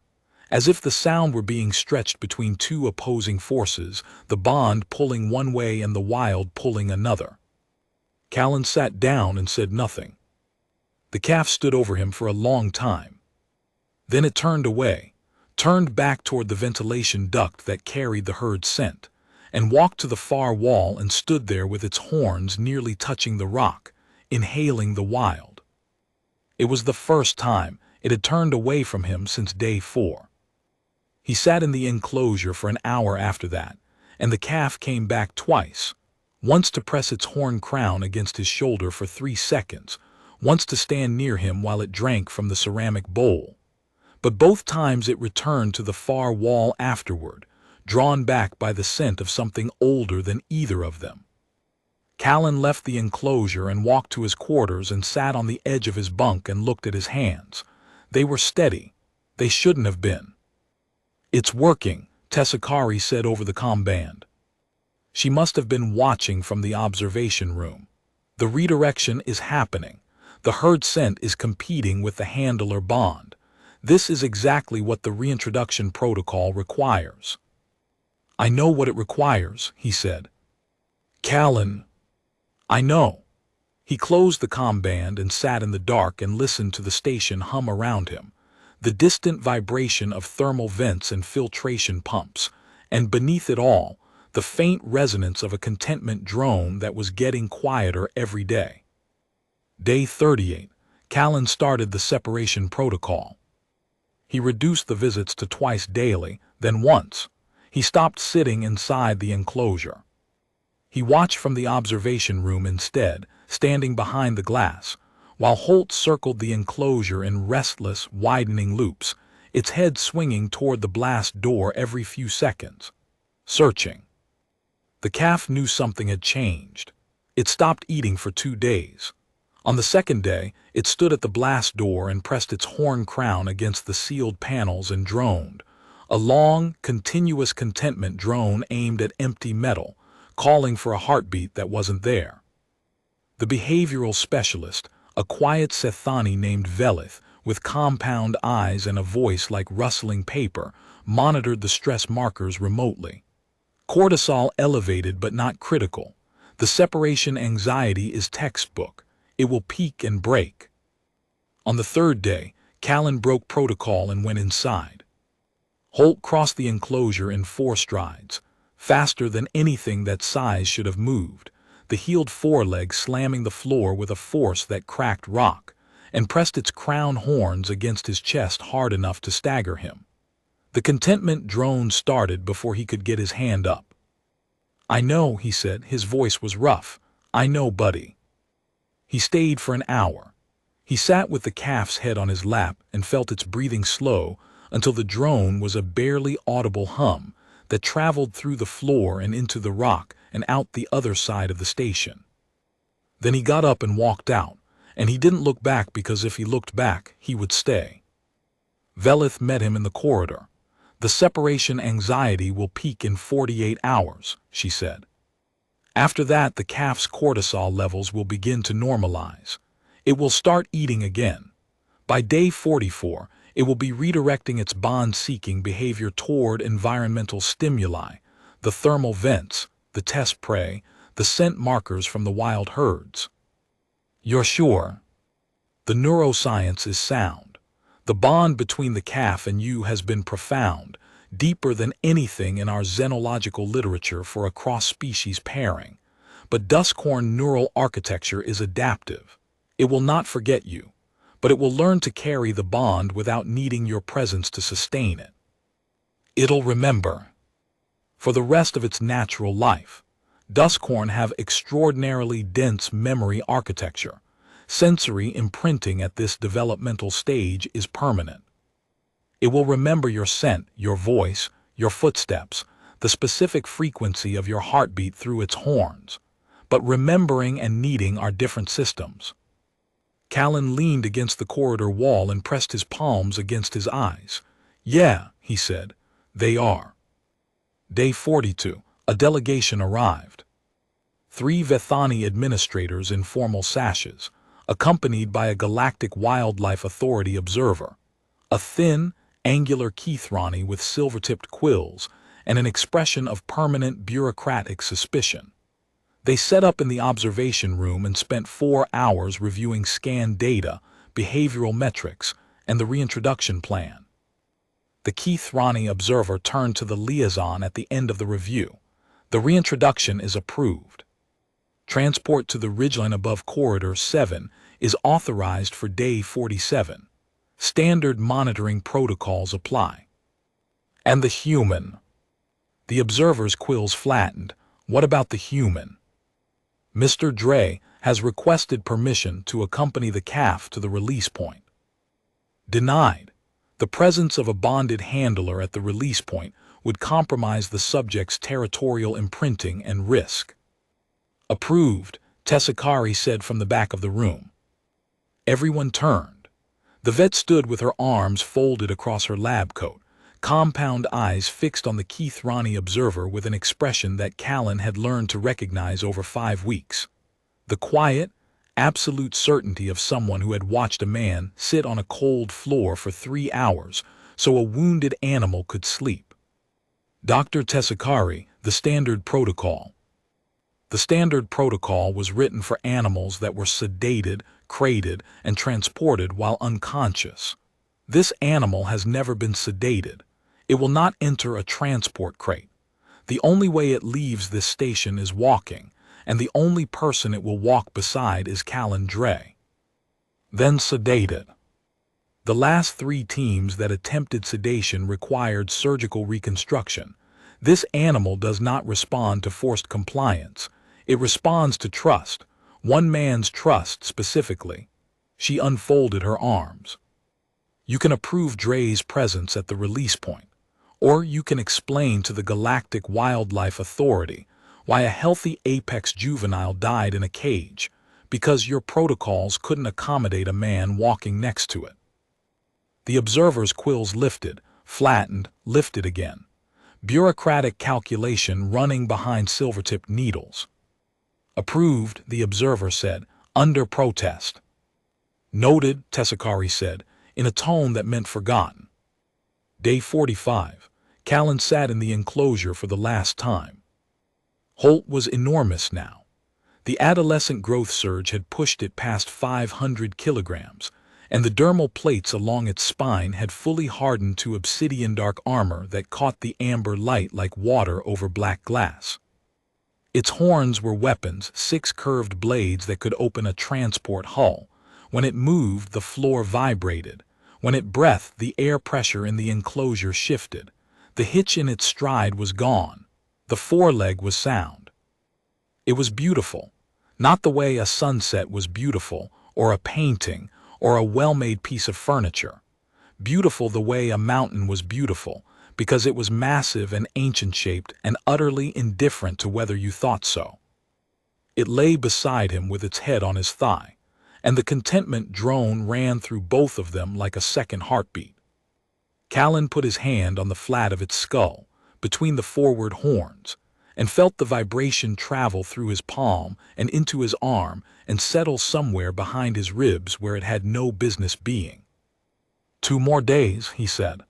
as if the sound were being stretched between two opposing forces, the bond pulling one way and the wild pulling another. Callan sat down and said nothing. The calf stood over him for a long time. Then it turned away, turned back toward the ventilation duct that carried the herd scent, and walked to the far wall and stood there with its horns nearly touching the rock, inhaling the wild. It was the first time it had turned away from him since day 4. He sat in the enclosure for an hour after that, and the calf came back twice, once to press its horn crown against his shoulder for 3 seconds, once to stand near him while it drank from the ceramic bowl. But both times it returned to the far wall afterward, drawn back by the scent of something older than either of them. Callan left the enclosure and walked to his quarters and sat on the edge of his bunk and looked at his hands. They were steady. They shouldn't have been. "It's working," Tessakari said over the comm band. She must have been watching from the observation room. The redirection is happening. The herd scent is competing with the handler bond. This is exactly what the reintroduction protocol requires. "I know what it requires," he said. "Callan, I know." He closed the comm band and sat in the dark and listened to the station hum around him, the distant vibration of thermal vents and filtration pumps, and beneath it all, the faint resonance of a contentment drone that was getting quieter every day. Day 38, Callan started the separation protocol. He reduced the visits to twice daily, then once. He stopped sitting inside the enclosure. He watched from the observation room instead, standing behind the glass, while Holt circled the enclosure in restless, widening loops, its head swinging toward the blast door every few seconds, searching. The calf knew something had changed. It stopped eating for 2 days. On the second day, it stood at the blast door and pressed its horn crown against the sealed panels and droned, a long, continuous contentment drone aimed at empty metal, calling for a heartbeat that wasn't there. The behavioral specialist, a quiet Sethani named Velith, with compound eyes and a voice like rustling paper, monitored the stress markers remotely. Cortisol elevated but not critical. The separation anxiety is textbook. It will peak and break. On the third day, Callan broke protocol and went inside. Holt crossed the enclosure in 4 strides, faster than anything that size should have moved, the heeled foreleg slamming the floor with a force that cracked rock, and pressed its crown horns against his chest hard enough to stagger him. The contentment drone started before he could get his hand up. "I know," he said. His voice was rough. "I know, buddy." He stayed for an hour. He sat with the calf's head on his lap and felt its breathing slow until the drone was a barely audible hum that traveled through the floor and into the rock and out the other side of the station. Then he got up and walked out, and he didn't look back because if he looked back, he would stay. Velith met him in the corridor. "The separation anxiety will peak in 48 hours, she said. After that, the calf's cortisol levels will begin to normalize. It will start eating again. By day 44, it will be redirecting its bond-seeking behavior toward environmental stimuli, the thermal vents, the test prey, the scent markers from the wild herds." "You're sure?" The neuroscience is sound. The bond between the calf and you has been profound, deeper than anything in our xenological literature for a cross-species pairing. But duskhorn neural architecture is adaptive. It will not forget you, but it will learn to carry the bond without needing your presence to sustain it. It'll remember. For the rest of its natural life, duskhorn have extraordinarily dense memory architecture. Sensory imprinting at this developmental stage is permanent. It will remember your scent, your voice, your footsteps, the specific frequency of your heartbeat through its horns. But remembering and needing are different systems. Callan leaned against the corridor wall and pressed his palms against his eyes. "Yeah," he said, "they are." Day 42, a delegation arrived. 3 Vethani administrators in formal sashes, accompanied by a Galactic Wildlife Authority observer, a thin, angular Keithrani with silver-tipped quills and an expression of permanent bureaucratic suspicion. They set up in the observation room and spent 4 hours reviewing scan data, behavioral metrics, and the reintroduction plan. The Keithrani observer turned to the liaison at the end of the review. "The reintroduction is approved. Transport to the ridgeline above Corridor 7 is authorized for Day 47. Standard monitoring protocols apply." "And the human?" The observer's quills flattened. "What about the human?" "Mr. Dre has requested permission to accompany the calf to the release point." "Denied. The presence of a bonded handler at the release point would compromise the subject's territorial imprinting and risk." "Approved," Tessakari said from the back of the room. Everyone turned. The vet stood with her arms folded across her lab coat, compound eyes fixed on the Keithrani observer with an expression that Callan had learned to recognize over 5 weeks. The quiet, absolute certainty of someone who had watched a man sit on a cold floor for 3 hours so a wounded animal could sleep. "Dr. Tessakari, the standard protocol." The standard protocol was written for animals that were sedated, crated, and transported while unconscious. This animal has never been sedated. It will not enter a transport crate. The only way it leaves this station is walking, and the only person it will walk beside is Callan Dre. Then sedated. The last 3 teams that attempted sedation required surgical reconstruction. This animal does not respond to forced compliance. It responds to trust, one man's trust specifically. She unfolded her arms. "You can approve Dre's presence at the release point, or you can explain to the Galactic Wildlife Authority why a healthy apex juvenile died in a cage, because your protocols couldn't accommodate a man walking next to it." The observer's quills lifted, flattened, lifted again. Bureaucratic calculation running behind silver-tipped needles. "Approved," the observer said, "under protest." "Noted," Tessakari said, in a tone that meant forgotten. Day 45. Callan sat in the enclosure for the last time. Holt was enormous now. The adolescent growth surge had pushed it past 500 kilograms, and the dermal plates along its spine had fully hardened to obsidian-dark armor that caught the amber light like water over black glass. Its horns were weapons, 6 curved blades that could open a transport hull. When it moved, the floor vibrated. When it breathed, the air pressure in the enclosure shifted. The hitch in its stride was gone. The foreleg was sound. It was beautiful. Not the way a sunset was beautiful, or a painting, or a well-made piece of furniture. Beautiful the way a mountain was beautiful, because it was massive and ancient-shaped and utterly indifferent to whether you thought so. It lay beside him with its head on his thigh, and the contentment drone ran through both of them like a second heartbeat. Callan put his hand on the flat of its skull, between the forward horns, and felt the vibration travel through his palm and into his arm and settle somewhere behind his ribs where it had no business being. 2 more days, he said.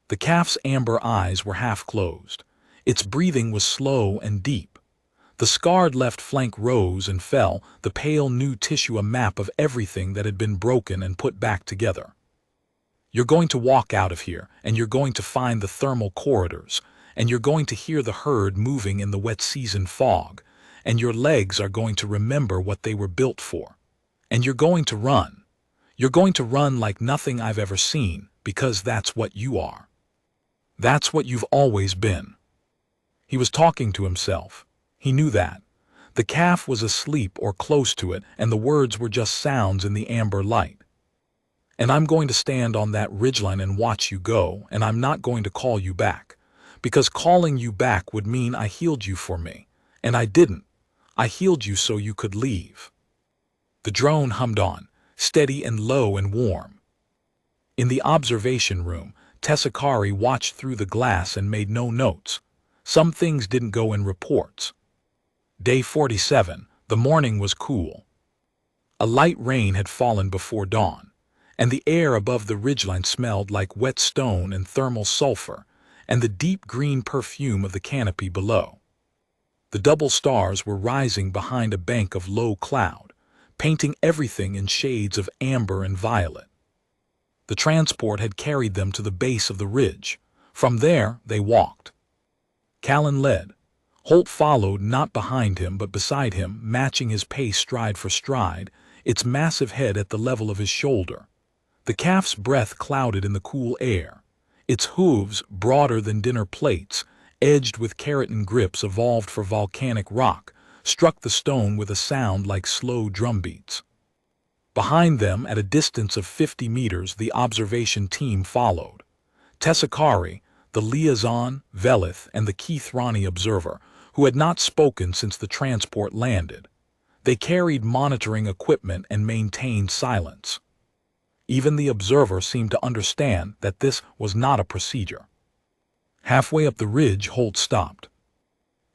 The calf's amber eyes were half closed. Its breathing was slow and deep. The scarred left flank rose and fell, the pale new tissue a map of everything that had been broken and put back together. You're going to walk out of here, and you're going to find the thermal corridors, and you're going to hear the herd moving in the wet season fog, and your legs are going to remember what they were built for. And you're going to run. You're going to run like nothing I've ever seen, because that's what you are. That's what you've always been. He was talking to himself. He knew that. The calf was asleep or close to it, and the words were just sounds in the amber light. And I'm going to stand on that ridgeline and watch you go, and I'm not going to call you back. Because calling you back would mean I healed you for me. And I didn't. I healed you so you could leave. The drone hummed on, steady and low and warm. In the observation room, Tessakari watched through the glass and made no notes. Some things didn't go in reports. Day 47, the morning was cool. A light rain had fallen before dawn, and the air above the ridgeline smelled like wet stone and thermal sulfur, and the deep green perfume of the canopy below. The double stars were rising behind a bank of low cloud, painting everything in shades of amber and violet. The transport had carried them to the base of the ridge. From there, they walked. Callan led. Holt followed, not behind him but beside him, matching his pace stride for stride, its massive head at the level of his shoulder. The calf's breath clouded in the cool air. Its hooves, broader than dinner plates, edged with keratin grips evolved for volcanic rock, struck the stone with a sound like slow drumbeats. Behind them, at a distance of 50 meters, the observation team followed. Tessakari, the liaison, Velith, and the Keithrani observer, who had not spoken since the transport landed. They carried monitoring equipment and maintained silence. Even the observer seemed to understand that this was not a procedure. Halfway up the ridge, Holt stopped.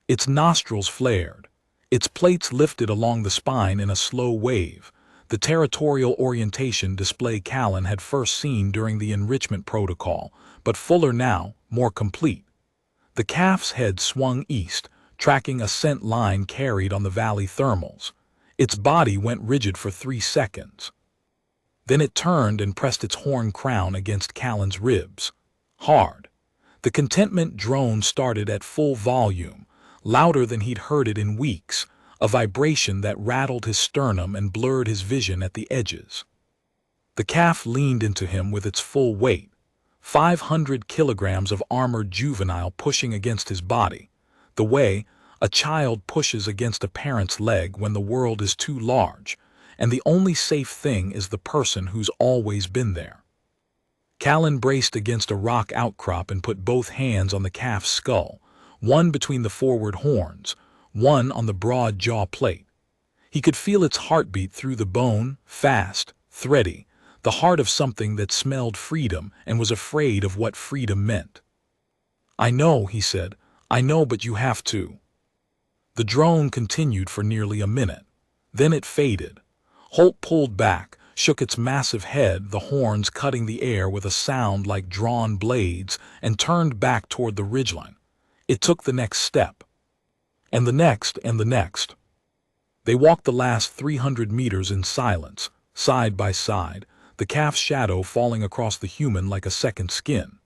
Its nostrils flared. Its plates lifted along the spine in a slow wave, the territorial orientation display Callan had first seen during the enrichment protocol, but fuller now, more complete. The calf's head swung east, tracking a scent line carried on the valley thermals. Its body went rigid for 3 seconds. Then it turned and pressed its horn crown against Callan's ribs. Hard. The contentment drone started at full volume, louder than he'd heard it in weeks, a vibration that rattled his sternum and blurred his vision at the edges. The calf leaned into him with its full weight, 500 kilograms of armored juvenile pushing against his body, the way a child pushes against a parent's leg when the world is too large, and the only safe thing is the person who's always been there. Callan braced against a rock outcrop and put both hands on the calf's skull, one between the forward horns, one on the broad jaw plate. He could feel its heartbeat through the bone, fast, thready, the heart of something that smelled freedom and was afraid of what freedom meant. "I know," he said. "I know, but you have to." The drone continued for nearly a minute. Then it faded. Holt pulled back, shook its massive head, the horns cutting the air with a sound like drawn blades, and turned back toward the ridgeline. It took the next step. And the next, and the next. They walked the last 300 meters in silence, side by side, the calf's shadow falling across the human like a second skin.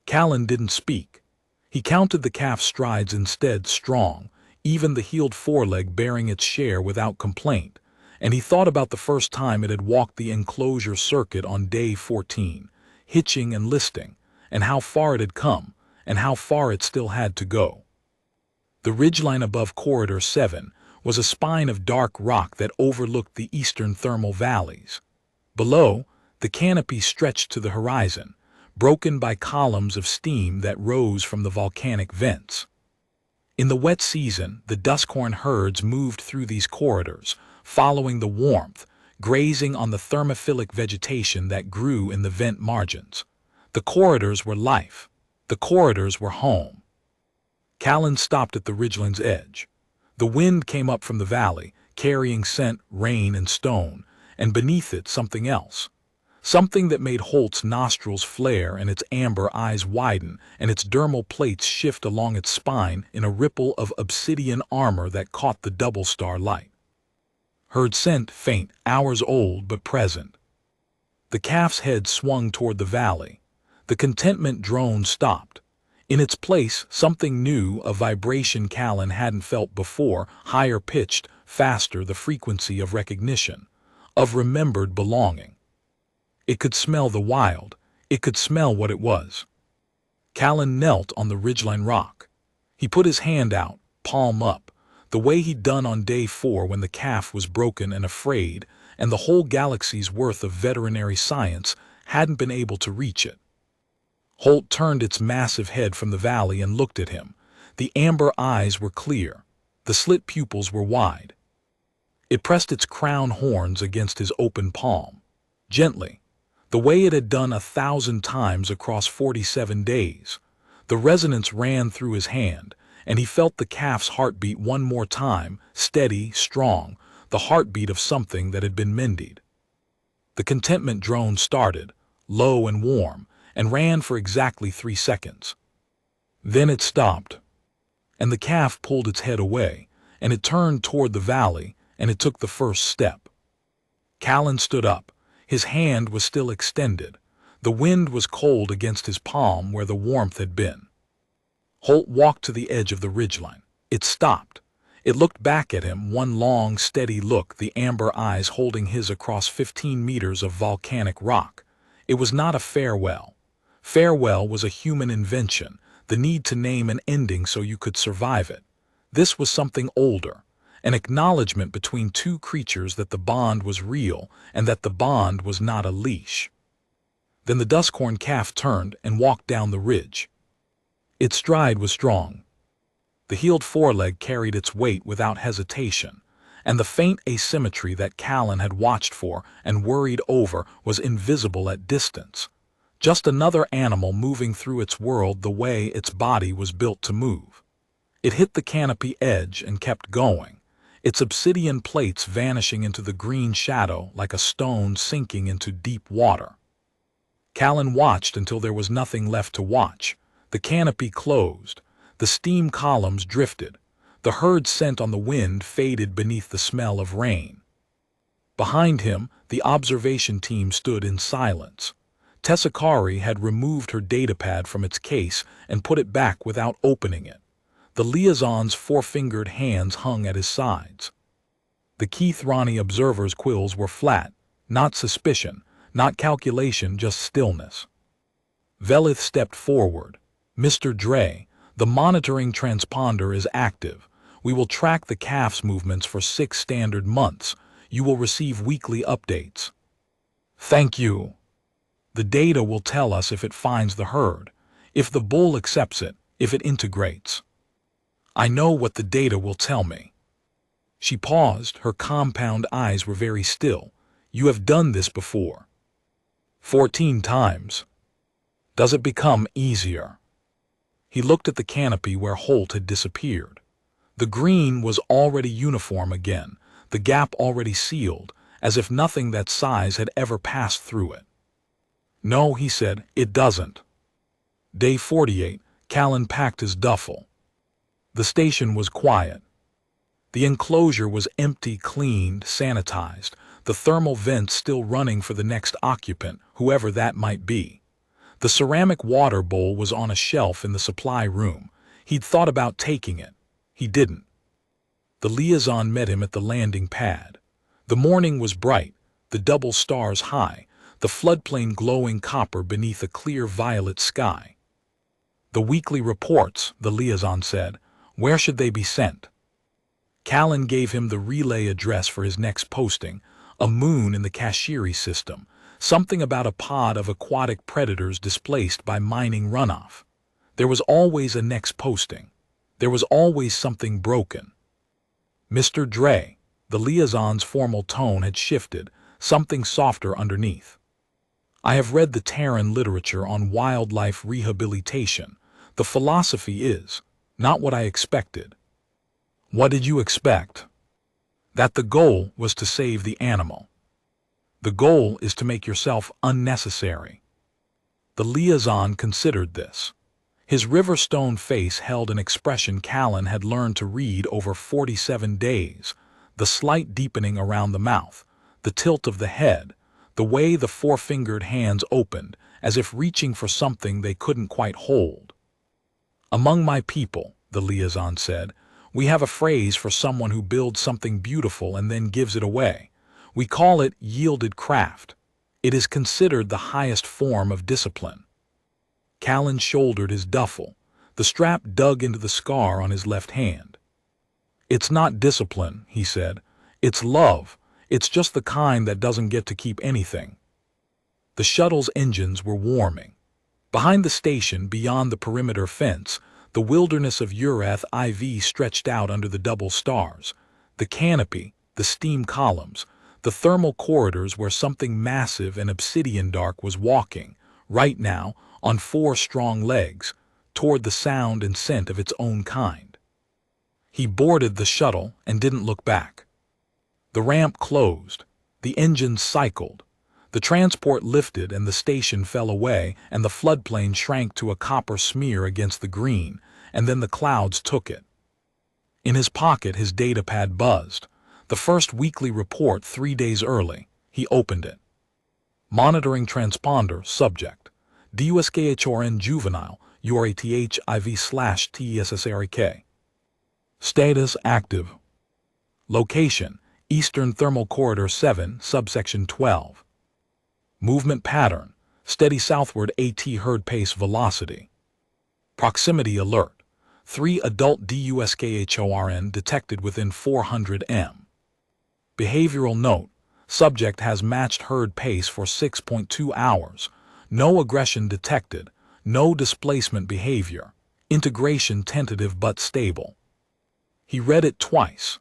Callan didn't speak. He counted the calf's strides instead, strong, even the healed foreleg bearing its share without complaint, and he thought about the first time it had walked the enclosure circuit on day 14, hitching and listing, and how far it had come, and how far it still had to go. The ridgeline above Corridor 7 was a spine of dark rock that overlooked the eastern thermal valleys. Below, the canopy stretched to the horizon, broken by columns of steam that rose from the volcanic vents. In the wet season, the duskhorn herds moved through these corridors, following the warmth, grazing on the thermophilic vegetation that grew in the vent margins. The corridors were life. The corridors were home. Callan stopped at the ridgeline's edge. The wind came up from the valley, carrying scent, rain, and stone, and beneath it something else. something that made Holt's nostrils flare and its amber eyes widen and its dermal plates shift along its spine in a ripple of obsidian armor that caught the double star light. Heard scent faint, hours old but present. The calf's head swung toward the valley. The contentment drone stopped. In its place, something new, a vibration Callan hadn't felt before, higher pitched, faster, the frequency of recognition, of remembered belonging. It could smell the wild. It could smell what it was. Callan knelt on the ridgeline rock. He put his hand out, palm up, the way he'd done on day 4 when the calf was broken and afraid, and the whole galaxy's worth of veterinary science hadn't been able to reach it. Holt turned its massive head from the valley and looked at him. The amber eyes were clear. The slit pupils were wide. It pressed its crown horns against his open palm, gently, the way it had done 1,000 times across 47 days. The resonance ran through his hand, and he felt the calf's heartbeat one more time, steady, strong, the heartbeat of something that had been mended. The contentment drone started, low and warm, and ran for exactly 3 seconds. Then it stopped, and the calf pulled its head away, and it turned toward the valley, and it took the first step. Callan stood up. His hand was still extended. The wind was cold against his palm where the warmth had been. Holt walked to the edge of the ridgeline. It stopped. It looked back at him, one long, steady look, the amber eyes holding his across 15 meters of volcanic rock. It was not a farewell. Farewell was a human invention, the need to name an ending so you could survive it. This was something older, an acknowledgement between two creatures that the bond was real and that the bond was not a leash. Then the duskhorn calf turned and walked down the ridge. Its stride was strong. The healed foreleg carried its weight without hesitation, and the faint asymmetry that Callan had watched for and worried over was invisible at distance. Just another animal moving through its world the way its body was built to move. It hit the canopy edge and kept going, its obsidian plates vanishing into the green shadow like a stone sinking into deep water. Callan watched until there was nothing left to watch. The canopy closed. The steam columns drifted. The herd scent on the wind faded beneath the smell of rain. Behind him, the observation team stood in silence. Tessakari had removed her datapad from its case and put it back without opening it. The liaison's four-fingered hands hung at his sides. The Keithrani observer's quills were flat, not suspicion, not calculation, just stillness. Velith stepped forward. "Mr. Dre, the monitoring transponder is active. We will track the calf's movements for 6 standard months. You will receive weekly updates." "Thank you. The data will tell us if it finds the herd, if the bull accepts it, if it integrates. I know what the data will tell me." She paused. Her compound eyes were very still. "You have done this before." 14 times. "Does it become easier?" He looked at the canopy where Holt had disappeared. The green was already uniform again, the gap already sealed, as if nothing that size had ever passed through it. "No," he said, "it doesn't." Day 48, Callan packed his duffel. The station was quiet. The enclosure was empty, cleaned, sanitized, the thermal vents still running for the next occupant, whoever that might be. The ceramic water bowl was on a shelf in the supply room. He'd thought about taking it. He didn't. The liaison met him at the landing pad. The morning was bright, the double stars high, the floodplain glowing copper beneath a clear violet sky. "The weekly reports," the liaison said. "Where should they be sent?" Callan gave him the relay address for his next posting, a moon in the Kashiri system, something about a pod of aquatic predators displaced by mining runoff. There was always a next posting. There was always something broken. "Mr. Dre," the liaison's formal tone had shifted, something softer underneath. "I have read the Terran literature on wildlife rehabilitation. The philosophy is not what I expected." "What did you expect?" "That the goal was to save the animal." The goal is to make yourself unnecessary. The liaison considered this. His river-stone face held an expression Callan had learned to read over 47 days, the slight deepening around the mouth, the tilt of the head, the way the four-fingered hands opened, as if reaching for something they couldn't quite hold. "Among my people," the liaison said, "we have a phrase for someone who builds something beautiful and then gives it away. We call it yielded craft. It is considered the highest form of discipline." Callan shouldered his duffel. The strap dug into the scar on his left hand. "It's not discipline," he said. "It's love. It's just the kind that doesn't get to keep anything." The shuttle's engines were warming. Behind the station, beyond the perimeter fence, the wilderness of Ureth IV stretched out under the double stars. The canopy, the steam columns, the thermal corridors where something massive and obsidian dark was walking, right now, on four strong legs, toward the sound and scent of its own kind. He boarded the shuttle and didn't look back. The ramp closed. The engines cycled. The transport lifted and the station fell away, and the floodplain shrank to a copper smear against the green, and then the clouds took it. In his pocket, his datapad buzzed. The first weekly report 3 days early. He opened it. Monitoring transponder, subject. DUSKHRN juvenile, URATH/TESSRK. Status active. Location, Eastern Thermal Corridor 7, subsection 12. Movement pattern, steady southward AT herd pace velocity. Proximity alert, 3 adult DUSKHORN detected within 400 m. Behavioral note, subject has matched herd pace for 6.2 hours. No aggression detected, no displacement behavior, integration tentative but stable. He read it twice.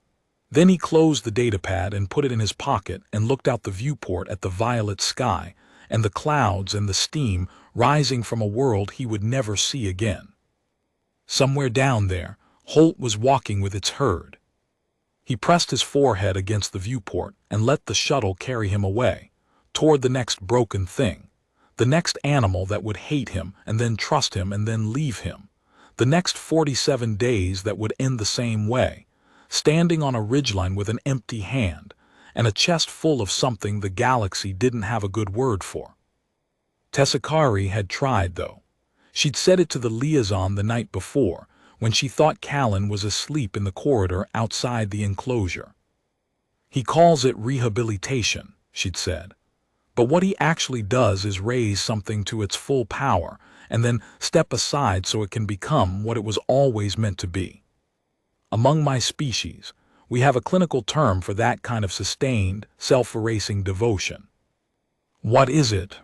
Then he closed the datapad and put it in his pocket and looked out the viewport at the violet sky and the clouds and the steam rising from a world he would never see again. Somewhere down there, Holt was walking with its herd. He pressed his forehead against the viewport and let the shuttle carry him away, toward the next broken thing, the next animal that would hate him and then trust him and then leave him, the next 47 days that would end the same way, standing on a ridgeline with an empty hand and a chest full of something the galaxy didn't have a good word for. Tessakari had tried, though. She'd said it to the liaison the night before, when she thought Callan was asleep in the corridor outside the enclosure. "He calls it rehabilitation," she'd said. "But what he actually does is raise something to its full power and then step aside so it can become what it was always meant to be. Among my species, we have a clinical term for that kind of sustained, self-erasing devotion." "What is it?"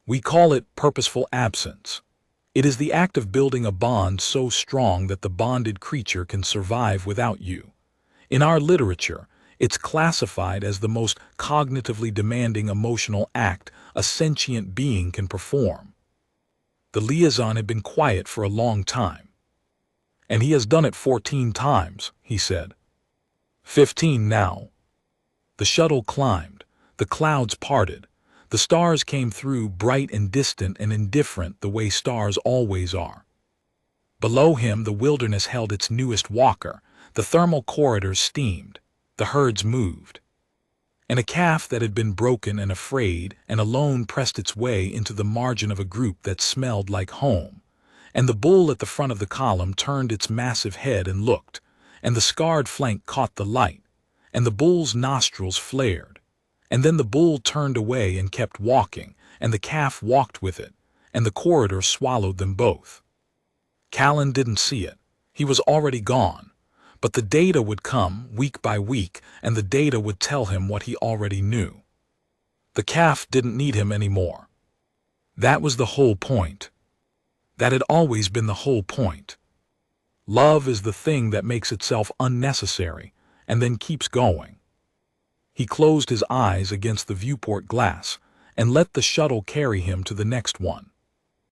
"We call it purposeful absence. It is the act of building a bond so strong that the bonded creature can survive without you. In our literature, it's classified as the most cognitively demanding emotional act a sentient being can perform." The liaison had been quiet for a long time. "And he has done it 14 times, he said. 15 now." The shuttle climbed. The clouds parted. The stars came through, bright and distant and indifferent the way stars always are. Below him, the wilderness held its newest walker. The thermal corridors steamed. The herds moved. And a calf that had been broken and afraid and alone pressed its way into the margin of a group that smelled like home. And the bull at the front of the column turned its massive head and looked, and the scarred flank caught the light, and the bull's nostrils flared. And then the bull turned away and kept walking, and the calf walked with it, and the corridor swallowed them both. Callan didn't see it. He was already gone. But the data would come, week by week, and the data would tell him what he already knew. The calf didn't need him anymore. That was the whole point. That had always been the whole point. Love is the thing that makes itself unnecessary, and then keeps going. He closed his eyes against the viewport glass and let the shuttle carry him to the next one.